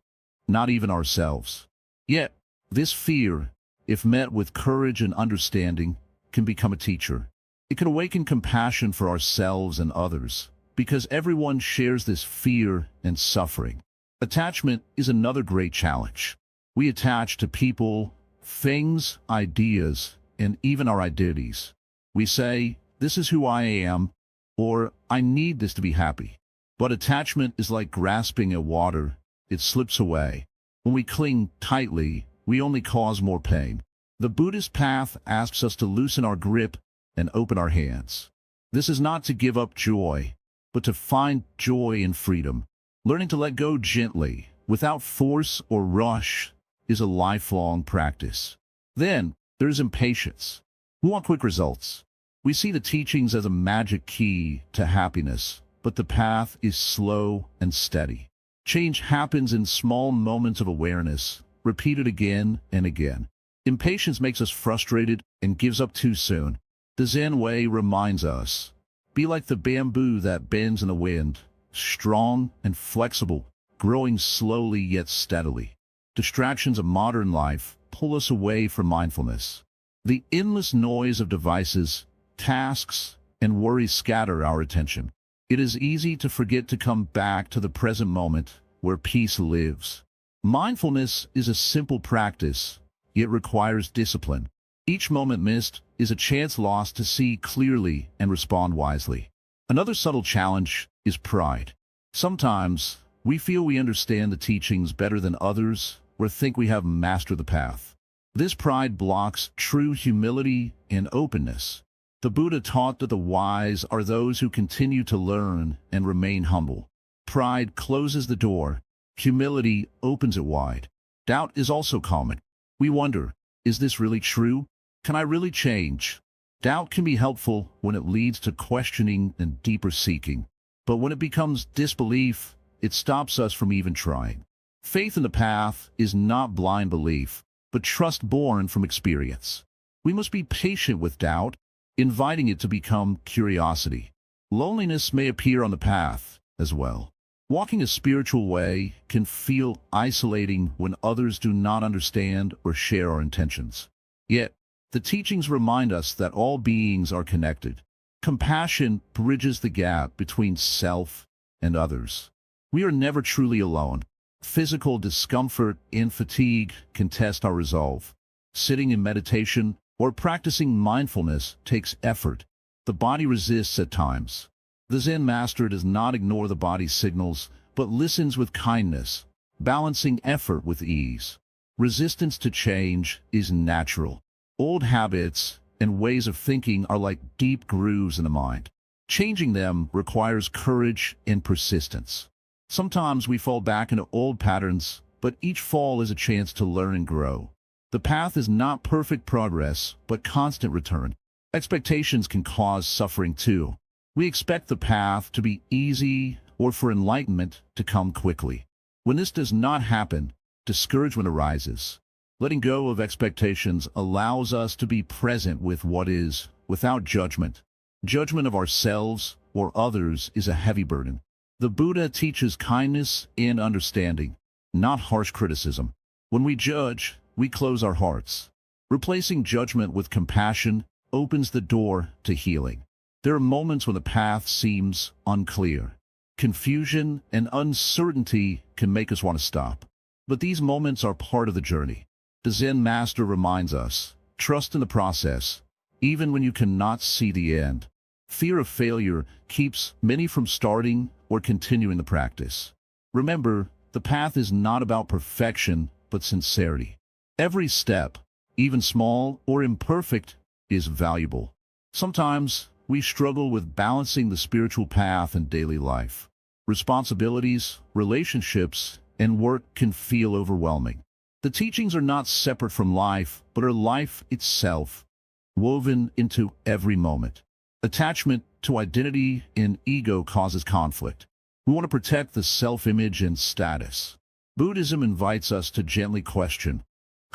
not even ourselves. Yet, this fear, if met with courage and understanding, can become a teacher. It can awaken compassion for ourselves and others, because everyone shares this fear and suffering. Attachment is another great challenge. We attach to people, things, ideas, and even our identities. We say, "This is who I am," or "I need this to be happy." But attachment is like grasping at water. It slips away. When we cling tightly, we only cause more pain. The Buddhist path asks us to loosen our grip and open our hands. This is not to give up joy, but to find joy in freedom. Learning to let go gently, without force or rush, is a lifelong practice. Then, there's impatience. We want quick results. We see the teachings as a magic key to happiness, but the path is slow and steady. Change happens in small moments of awareness, repeated again and again. Impatience makes us frustrated and gives up too soon. The Zen way reminds us, be like the bamboo that bends in the wind, strong and flexible, growing slowly yet steadily. Distractions of modern life pull us away from mindfulness. The endless noise of devices, tasks, and worries scatter our attention. It is easy to forget to come back to the present moment where peace lives. Mindfulness is a simple practice, yet requires discipline. Each moment missed is a chance lost to see clearly and respond wisely. Another subtle challenge is pride. Sometimes, we feel we understand the teachings better than others or think we have mastered the path. This pride blocks true humility and openness. The Buddha taught that the wise are those who continue to learn and remain humble. Pride closes the door. Humility opens it wide. Doubt is also common. We wonder, is this really true? Can I really change? Doubt can be helpful when it leads to questioning and deeper seeking. But when it becomes disbelief, it stops us from even trying. Faith in the path is not blind belief, but trust born from experience. We must be patient with doubt, inviting it to become curiosity. Loneliness may appear on the path as well. Walking a spiritual way can feel isolating when others do not understand or share our intentions. Yet, the teachings remind us that all beings are connected. Compassion bridges the gap between self and others. We are never truly alone. Physical discomfort and fatigue can test our resolve. Sitting in meditation or practicing mindfulness takes effort. The body resists at times. The Zen Master does not ignore the body's signals, but listens with kindness, balancing effort with ease. Resistance to change is natural. Old habits and ways of thinking are like deep grooves in the mind. Changing them requires courage and persistence. Sometimes we fall back into old patterns, but each fall is a chance to learn and grow. The path is not perfect progress, but constant return. Expectations can cause suffering too. We expect the path to be easy or for enlightenment to come quickly. When this does not happen, discouragement arises. Letting go of expectations allows us to be present with what is, without judgment. Judgment of ourselves or others is a heavy burden. The Buddha teaches kindness and understanding, not harsh criticism. When we judge, we close our hearts. Replacing judgment with compassion opens the door to healing. There are moments when the path seems unclear. Confusion and uncertainty can make us want to stop. But these moments are part of the journey. The Zen Master reminds us, trust in the process, even when you cannot see the end. Fear of failure keeps many from starting or continuing the practice. Remember, the path is not about perfection, but sincerity. Every step, even small or imperfect, is valuable. Sometimes we struggle with balancing the spiritual path and daily life. Responsibilities, relationships, and work can feel overwhelming. The teachings are not separate from life, but are life itself, woven into every moment. Attachment to identity and ego causes conflict. We want to protect the self-image and status. Buddhism invites us to gently question,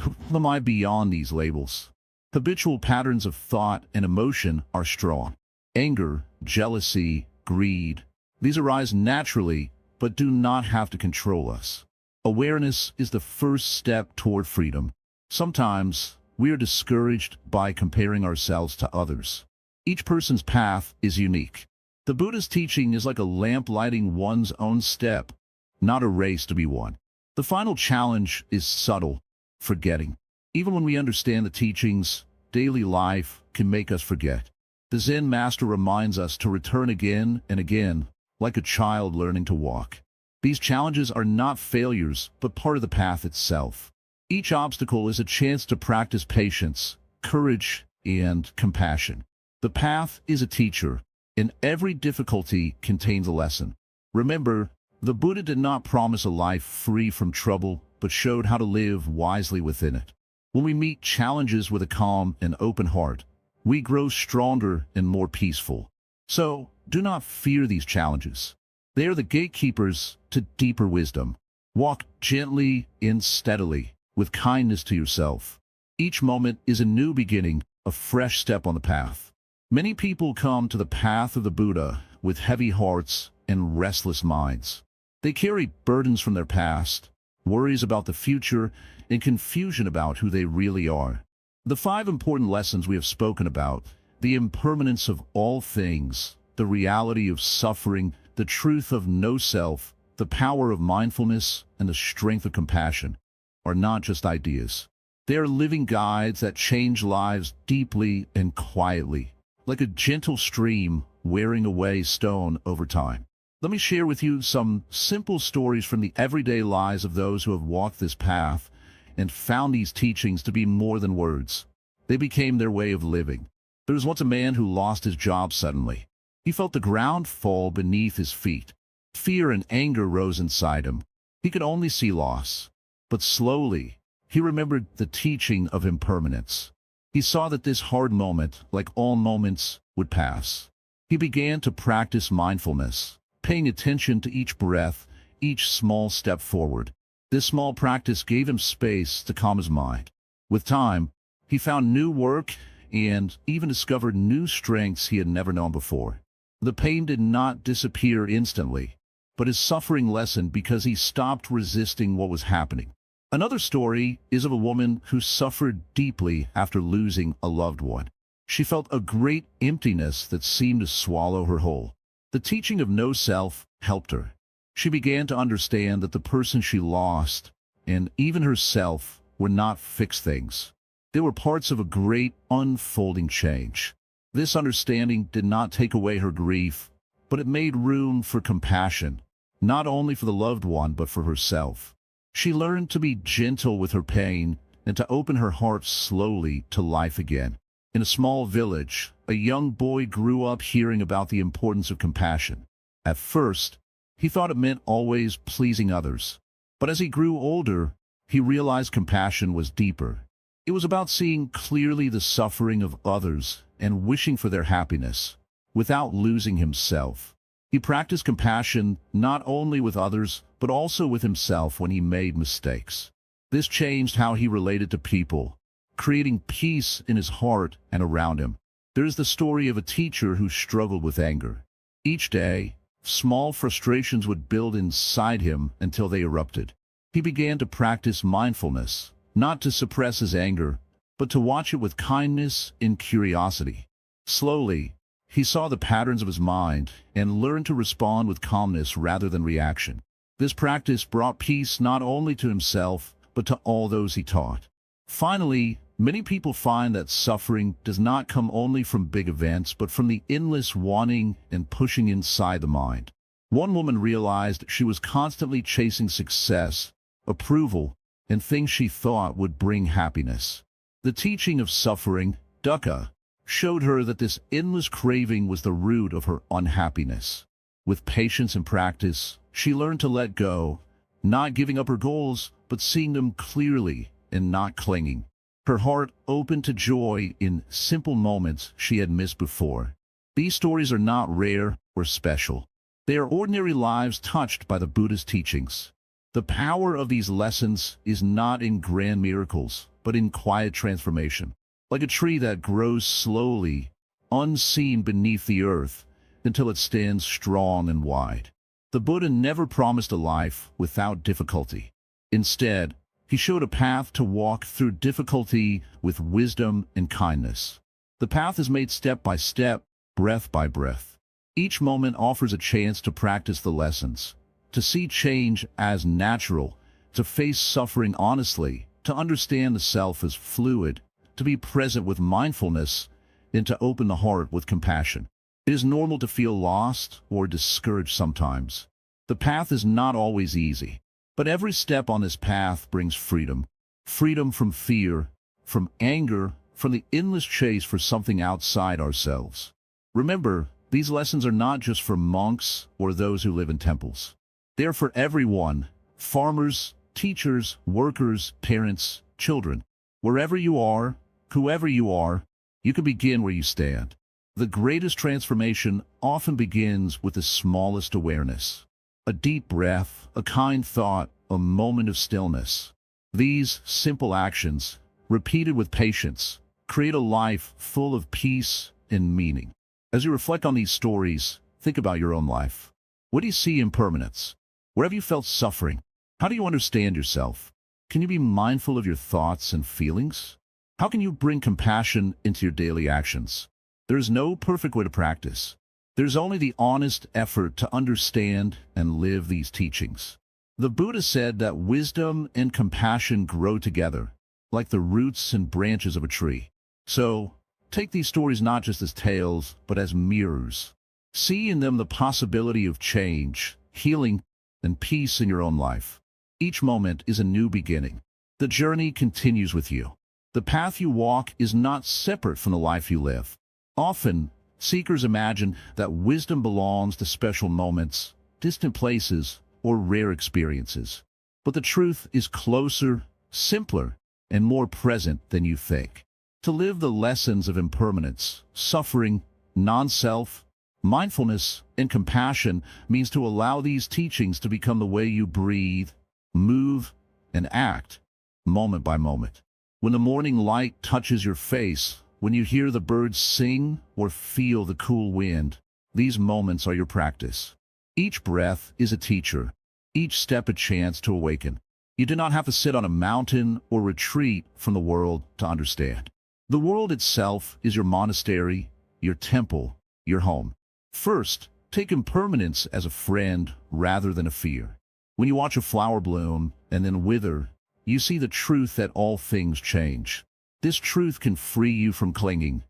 who am I beyond these labels? Habitual patterns of thought and emotion are strong. Anger, jealousy, greed, these arise naturally, but do not have to control us. Awareness is the first step toward freedom. Sometimes we are discouraged by comparing ourselves to others. Each person's path is unique. The Buddha's teaching is like a lamp lighting one's own step, not a race to be won. The final challenge is subtle, forgetting. Even when we understand the teachings, daily life can make us forget. The Zen Master reminds us to return again and again, like a child learning to walk. These challenges are not failures, but part of the path itself. Each obstacle is a chance to practice patience, courage, and compassion. The path is a teacher, and every difficulty contains a lesson. Remember, the Buddha did not promise a life free from trouble, but showed how to live wisely within it. When we meet challenges with a calm and open heart, we grow stronger and more peaceful. So, do not fear these challenges. They are the gatekeepers to deeper wisdom. Walk gently and steadily, with kindness to yourself. Each moment is a new beginning, a fresh step on the path. Many people come to the path of the Buddha with heavy hearts and restless minds. They carry burdens from their past, worries about the future, and confusion about who they really are. The 5 important lessons we have spoken about, the impermanence of all things, the reality of suffering, the truth of no self, the power of mindfulness, and the strength of compassion, are not just ideas. They are living guides that change lives deeply and quietly, like a gentle stream wearing away stone over time. Let me share with you some simple stories from the everyday lives of those who have walked this path and found these teachings to be more than words. They became their way of living. There was once a man who lost his job suddenly. He felt the ground fall beneath his feet. Fear and anger rose inside him. He could only see loss. But slowly, he remembered the teaching of impermanence. He saw that this hard moment, like all moments, would pass. He began to practice mindfulness, paying attention to each breath, each small step forward. This small practice gave him space to calm his mind. With time, he found new work and even discovered new strengths he had never known before. The pain did not disappear instantly, but his suffering lessened because he stopped resisting what was happening. Another story is of a woman who suffered deeply after losing a loved one. She felt a great emptiness that seemed to swallow her whole. The teaching of no self helped her. She began to understand that the person she lost, and even herself, were not fixed things. They were parts of a great unfolding change. This understanding did not take away her grief, but it made room for compassion, not only for the loved one but for herself. She learned to be gentle with her pain and to open her heart slowly to life again. In a small village, a young boy grew up hearing about the importance of compassion. At first, he thought it meant always pleasing others. But as he grew older, he realized compassion was deeper. It was about seeing clearly the suffering of others and wishing for their happiness, without losing himself. He practiced compassion not only with others, but also with himself when he made mistakes. This changed how he related to people, creating peace in his heart and around him. There is the story of a teacher who struggled with anger. Each day, small frustrations would build inside him until they erupted. He began to practice mindfulness, not to suppress his anger, but to watch it with kindness and curiosity. Slowly, he saw the patterns of his mind and learned to respond with calmness rather than reaction. This practice brought peace not only to himself, but to all those he taught. Finally, many people find that suffering does not come only from big events, but from the endless wanting and pushing inside the mind. One woman realized she was constantly chasing success, approval, and things she thought would bring happiness. The teaching of suffering, dukkha, showed her that this endless craving was the root of her unhappiness. With patience and practice, she learned to let go, not giving up her goals, but seeing them clearly and not clinging. Her heart opened to joy in simple moments she had missed before. These stories are not rare or special. They are ordinary lives touched by the Buddha's teachings. The power of these lessons is not in grand miracles, but in quiet transformation. Like a tree that grows slowly, unseen beneath the earth, until it stands strong and wide. The Buddha never promised a life without difficulty. Instead, he showed a path to walk through difficulty with wisdom and kindness. The path is made step by step, breath by breath. Each moment offers a chance to practice the lessons, to see change as natural, to face suffering honestly, to understand the self as fluid, to be present with mindfulness, and to open the heart with compassion. It is normal to feel lost or discouraged sometimes. The path is not always easy, but every step on this path brings freedom. Freedom from fear, from anger, from the endless chase for something outside ourselves. Remember, these lessons are not just for monks or those who live in temples. They are for everyone: farmers, teachers, workers, parents, children. Wherever you are, whoever you are, you can begin where you stand. The greatest transformation often begins with the smallest awareness. A deep breath, a kind thought, a moment of stillness. These simple actions, repeated with patience, create a life full of peace and meaning. As you reflect on these stories, think about your own life. What do you see impermanence? Where have you felt suffering? How do you understand yourself? Can you be mindful of your thoughts and feelings? How can you bring compassion into your daily actions? There is no perfect way to practice. There's only the honest effort to understand and live these teachings. The Buddha said that wisdom and compassion grow together, like the roots and branches of a tree. So, take these stories not just as tales, but as mirrors. See in them the possibility of change, healing, and peace in your own life. Each moment is a new beginning. The journey continues with you. The path you walk is not separate from the life you live. Often, seekers imagine that wisdom belongs to special moments, distant places, or rare experiences. But the truth is closer, simpler, and more present than you think. To live the lessons of impermanence, suffering, non-self, mindfulness, and compassion means to allow these teachings to become the way you breathe, move, and act, moment by moment. When the morning light touches your face, when you hear the birds sing or feel the cool wind, these moments are your practice. Each breath is a teacher, each step a chance to awaken. You do not have to sit on a mountain or retreat from the world to understand. The world itself is your monastery, your temple, your home. First, take impermanence as a friend rather than a fear. When you watch a flower bloom and then wither, you see the truth that all things change. This truth can free you from clinging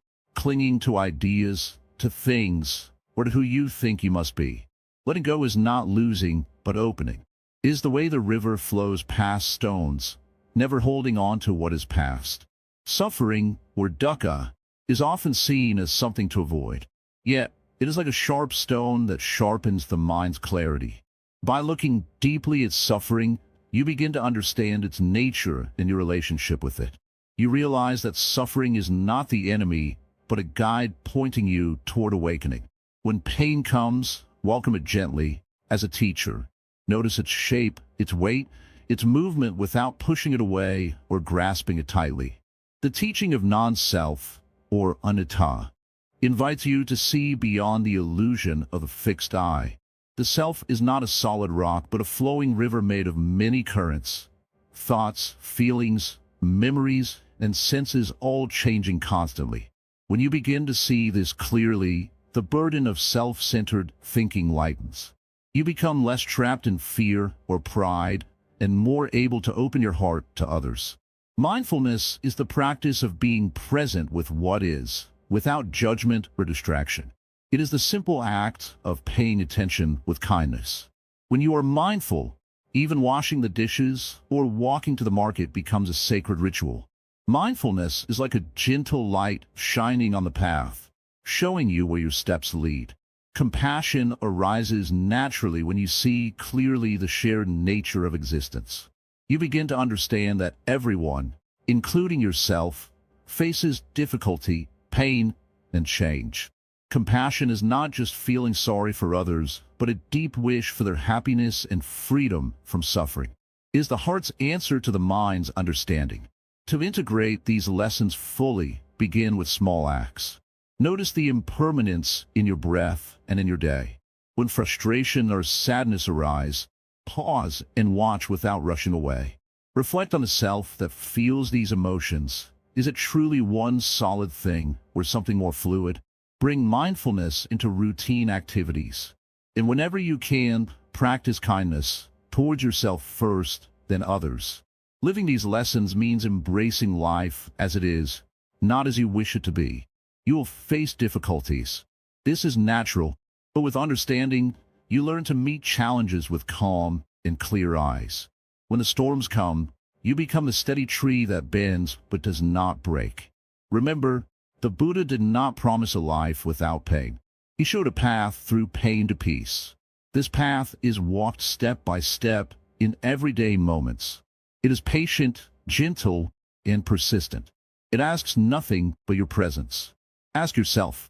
to ideas, to things, or to who you think you must be. Letting go is not losing, but opening. is the way the river flows past stones, never holding on to what is past. Suffering, or dukkha, is often seen as something to avoid. Yet, it is like a sharp stone that sharpens the mind's clarity. By looking deeply at suffering, you begin to understand its nature and your relationship with it. You realize that suffering is not the enemy, but a guide pointing you toward awakening. When pain comes, welcome it gently, as a teacher. Notice its shape, its weight, its movement without pushing it away or grasping it tightly. The teaching of non-self, or anatta, invites you to see beyond the illusion of the fixed eye. The self is not a solid rock, but a flowing river made of many currents, thoughts, feelings, memories, and senses all changing constantly. When you begin to see this clearly, the burden of self-centered thinking lightens. You become less trapped in fear or pride and more able to open your heart to others. Mindfulness is the practice of being present with what is, without judgment or distraction. It is the simple act of paying attention with kindness. When you are mindful, even washing the dishes or walking to the market becomes a sacred ritual. Mindfulness is like a gentle light shining on the path, showing you where your steps lead. Compassion arises naturally when you see clearly the shared nature of existence. You begin to understand that everyone, including yourself, faces difficulty, pain, and change. Compassion is not just feeling sorry for others, but a deep wish for their happiness and freedom from suffering. It is the heart's answer to the mind's understanding. To integrate these lessons fully, begin with small acts. Notice the impermanence in your breath and in your day. When frustration or sadness arise, pause and watch without rushing away. Reflect on the self that feels these emotions. Is it truly one solid thing or something more fluid? Bring mindfulness into routine activities. And whenever you can, practice kindness towards yourself first, then others. Living these lessons means embracing life as it is, not as you wish it to be. You will face difficulties. This is natural, but with understanding, you learn to meet challenges with calm and clear eyes. When the storms come, you become the steady tree that bends but does not break. Remember, the Buddha did not promise a life without pain. He showed a path through pain to peace. This path is walked step by step in everyday moments. It is patient, gentle, and persistent. It asks nothing but your presence. Ask yourself,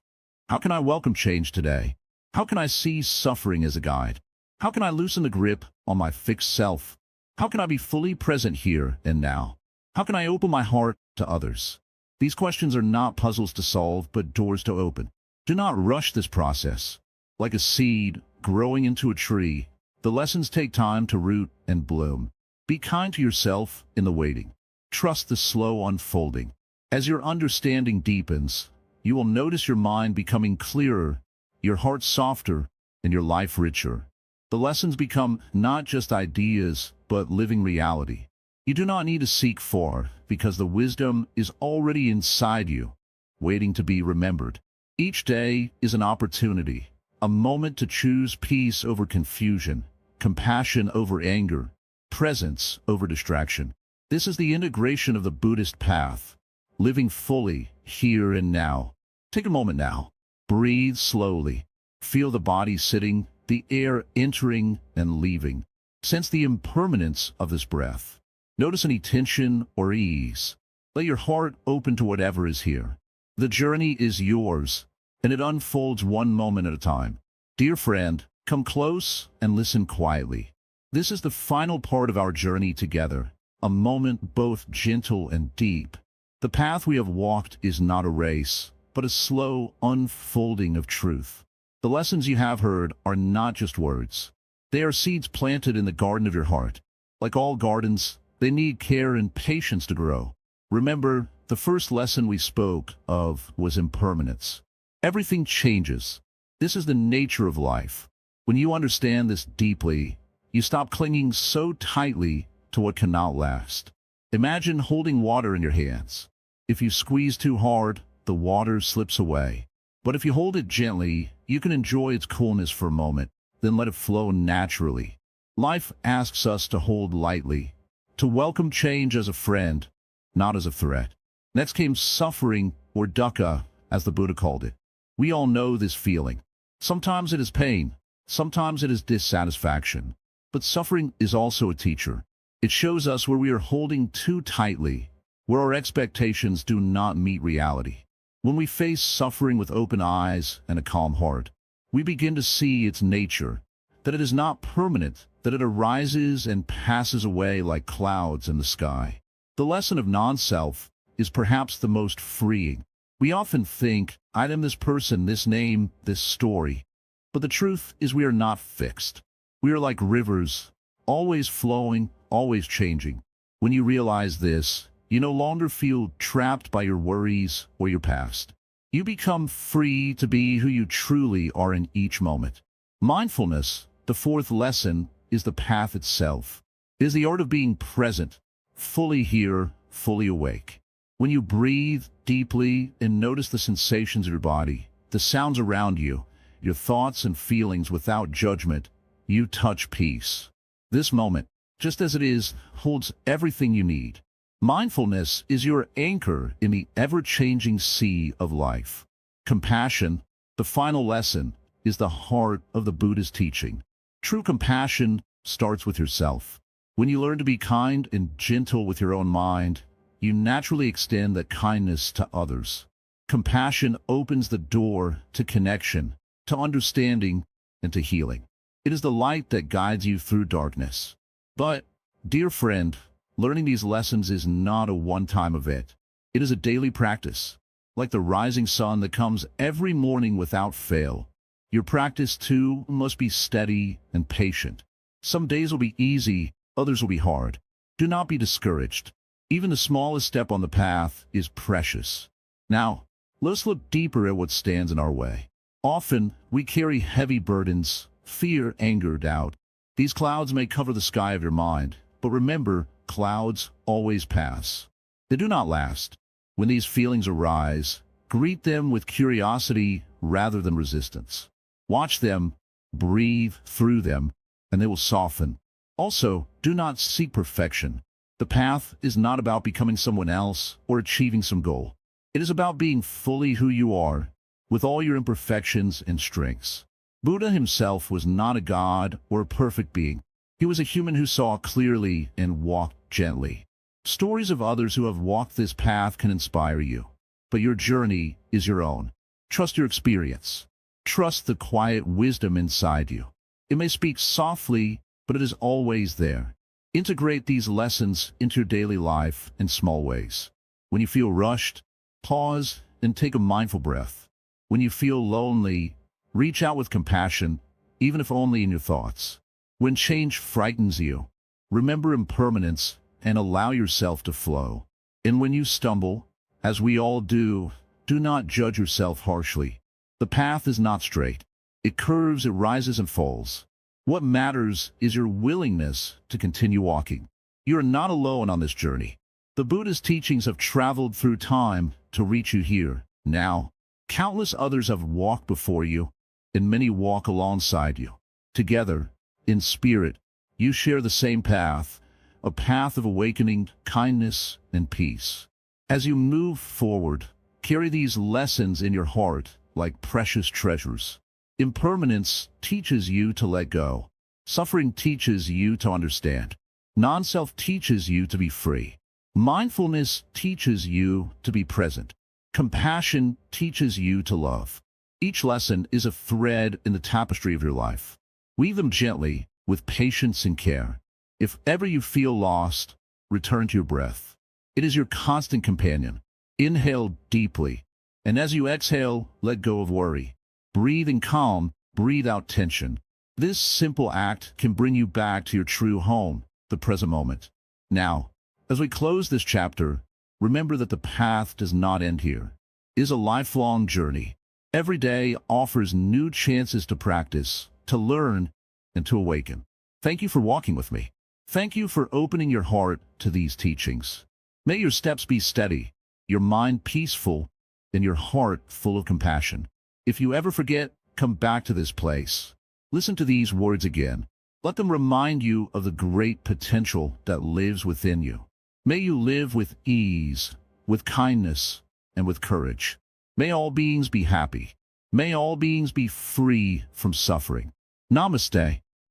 how can I welcome change today? How can I see suffering as a guide? How can I loosen the grip on my fixed self? How can I be fully present here and now? How can I open my heart to others? These questions are not puzzles to solve, but doors to open. Do not rush this process. Like a seed growing into a tree, the lessons take time to root and bloom. Be kind to yourself in the waiting. Trust the slow unfolding. As your understanding deepens, you will notice your mind becoming clearer, your heart softer, and your life richer. The lessons become not just ideas, but living reality. You do not need to seek far, because the wisdom is already inside you, waiting to be remembered. Each day is an opportunity, a moment to choose peace over confusion, compassion over anger, presence over distraction. This is the integration of the Buddhist path, living fully here and now. Take a moment now. Breathe slowly. Feel the body sitting, the air entering and leaving. Sense the impermanence of this breath. Notice any tension or ease. Let your heart open to whatever is here. The journey is yours, and it unfolds one moment at a time. Dear friend, come close and listen quietly. This is the final part of our journey together, a moment both gentle and deep. The path we have walked is not a race, but a slow unfolding of truth. The lessons you have heard are not just words. They are seeds planted in the garden of your heart. Like all gardens, they need care and patience to grow. Remember, the first lesson we spoke of was impermanence. Everything changes. This is the nature of life. When you understand this deeply, you stop clinging so tightly to what cannot last. Imagine holding water in your hands. If you squeeze too hard, the water slips away. But if you hold it gently, you can enjoy its coolness for a moment, then let it flow naturally. Life asks us to hold lightly, to welcome change as a friend, not as a threat. Next came suffering, or dukkha, as the Buddha called it. We all know this feeling. Sometimes it is pain, sometimes it is dissatisfaction. But suffering is also a teacher. It shows us where we are holding too tightly, where our expectations do not meet reality. When we face suffering with open eyes and a calm heart, we begin to see its nature, that it is not permanent, that it arises and passes away like clouds in the sky. The lesson of non-self is perhaps the most freeing. We often think, I am this person, this name, this story. But the truth is we are not fixed. We are like rivers, always flowing, always changing. When you realize this, you no longer feel trapped by your worries or your past. You become free to be who you truly are in each moment. Mindfulness, the fourth lesson, is the path itself. It is the art of being present, fully here, fully awake. When you breathe deeply and notice the sensations of your body, the sounds around you, your thoughts and feelings without judgment, you touch peace. This moment, just as it is, holds everything you need. Mindfulness is your anchor in the ever-changing sea of life. Compassion, the final lesson, is the heart of the Buddha's teaching. True compassion starts with yourself. When you learn to be kind and gentle with your own mind, you naturally extend that kindness to others. Compassion opens the door to connection, to understanding, and to healing. It is the light that guides you through darkness. But, dear friend, learning these lessons is not a one-time event. It is a daily practice, like the rising sun that comes every morning without fail. Your practice, too, must be steady and patient. Some days will be easy, others will be hard. Do not be discouraged. Even the smallest step on the path is precious. Now, let's look deeper at what stands in our way. Often, we carry heavy burdens, fear, anger, doubt. These clouds may cover the sky of your mind, but remember, clouds always pass. They do not last. When these feelings arise, greet them with curiosity rather than resistance. Watch them, breathe through them, and they will soften. Also, do not seek perfection. The path is not about becoming someone else or achieving some goal. It is about being fully who you are, with all your imperfections and strengths. Buddha himself was not a god or a perfect being. He was a human who saw clearly and walked gently. Stories of others who have walked this path can inspire you, but your journey is your own. Trust your experience. Trust the quiet wisdom inside you. It may speak softly, but it is always there. Integrate these lessons into your daily life in small ways. When you feel rushed, pause and take a mindful breath. When you feel lonely, reach out with compassion, even if only in your thoughts. When change frightens you, remember impermanence and allow yourself to flow. And when you stumble, as we all do not judge yourself harshly. The path is not straight. It curves, it rises and falls. What matters is your willingness to continue walking. You are not alone on this journey. The Buddha's teachings have traveled through time to reach you here, now. Countless others have walked before you, and many walk alongside you. Together, in spirit, you share the same path, a path of awakening, kindness, and peace. As you move forward, carry these lessons in your heart like precious treasures. Impermanence teaches you to let go. Suffering teaches you to understand. Non-self teaches you to be free. Mindfulness teaches you to be present. Compassion teaches you to love. Each lesson is a thread in the tapestry of your life. Weave them gently, with patience and care. If ever you feel lost, return to your breath. It is your constant companion. Inhale deeply, and as you exhale, let go of worry. Breathe in calm, breathe out tension. This simple act can bring you back to your true home, the present moment. Now, as we close this chapter, remember that the path does not end here. It is a lifelong journey. Every day offers new chances to practice, to learn, and to awaken. Thank you for walking with me. Thank you for opening your heart to these teachings. May your steps be steady, your mind peaceful, and your heart full of compassion. If you ever forget, come back to this place. Listen to these words again. Let them remind you of the great potential that lives within you. May you live with ease, with kindness, and with courage. May all beings be happy. May all beings be free from suffering. Namaste.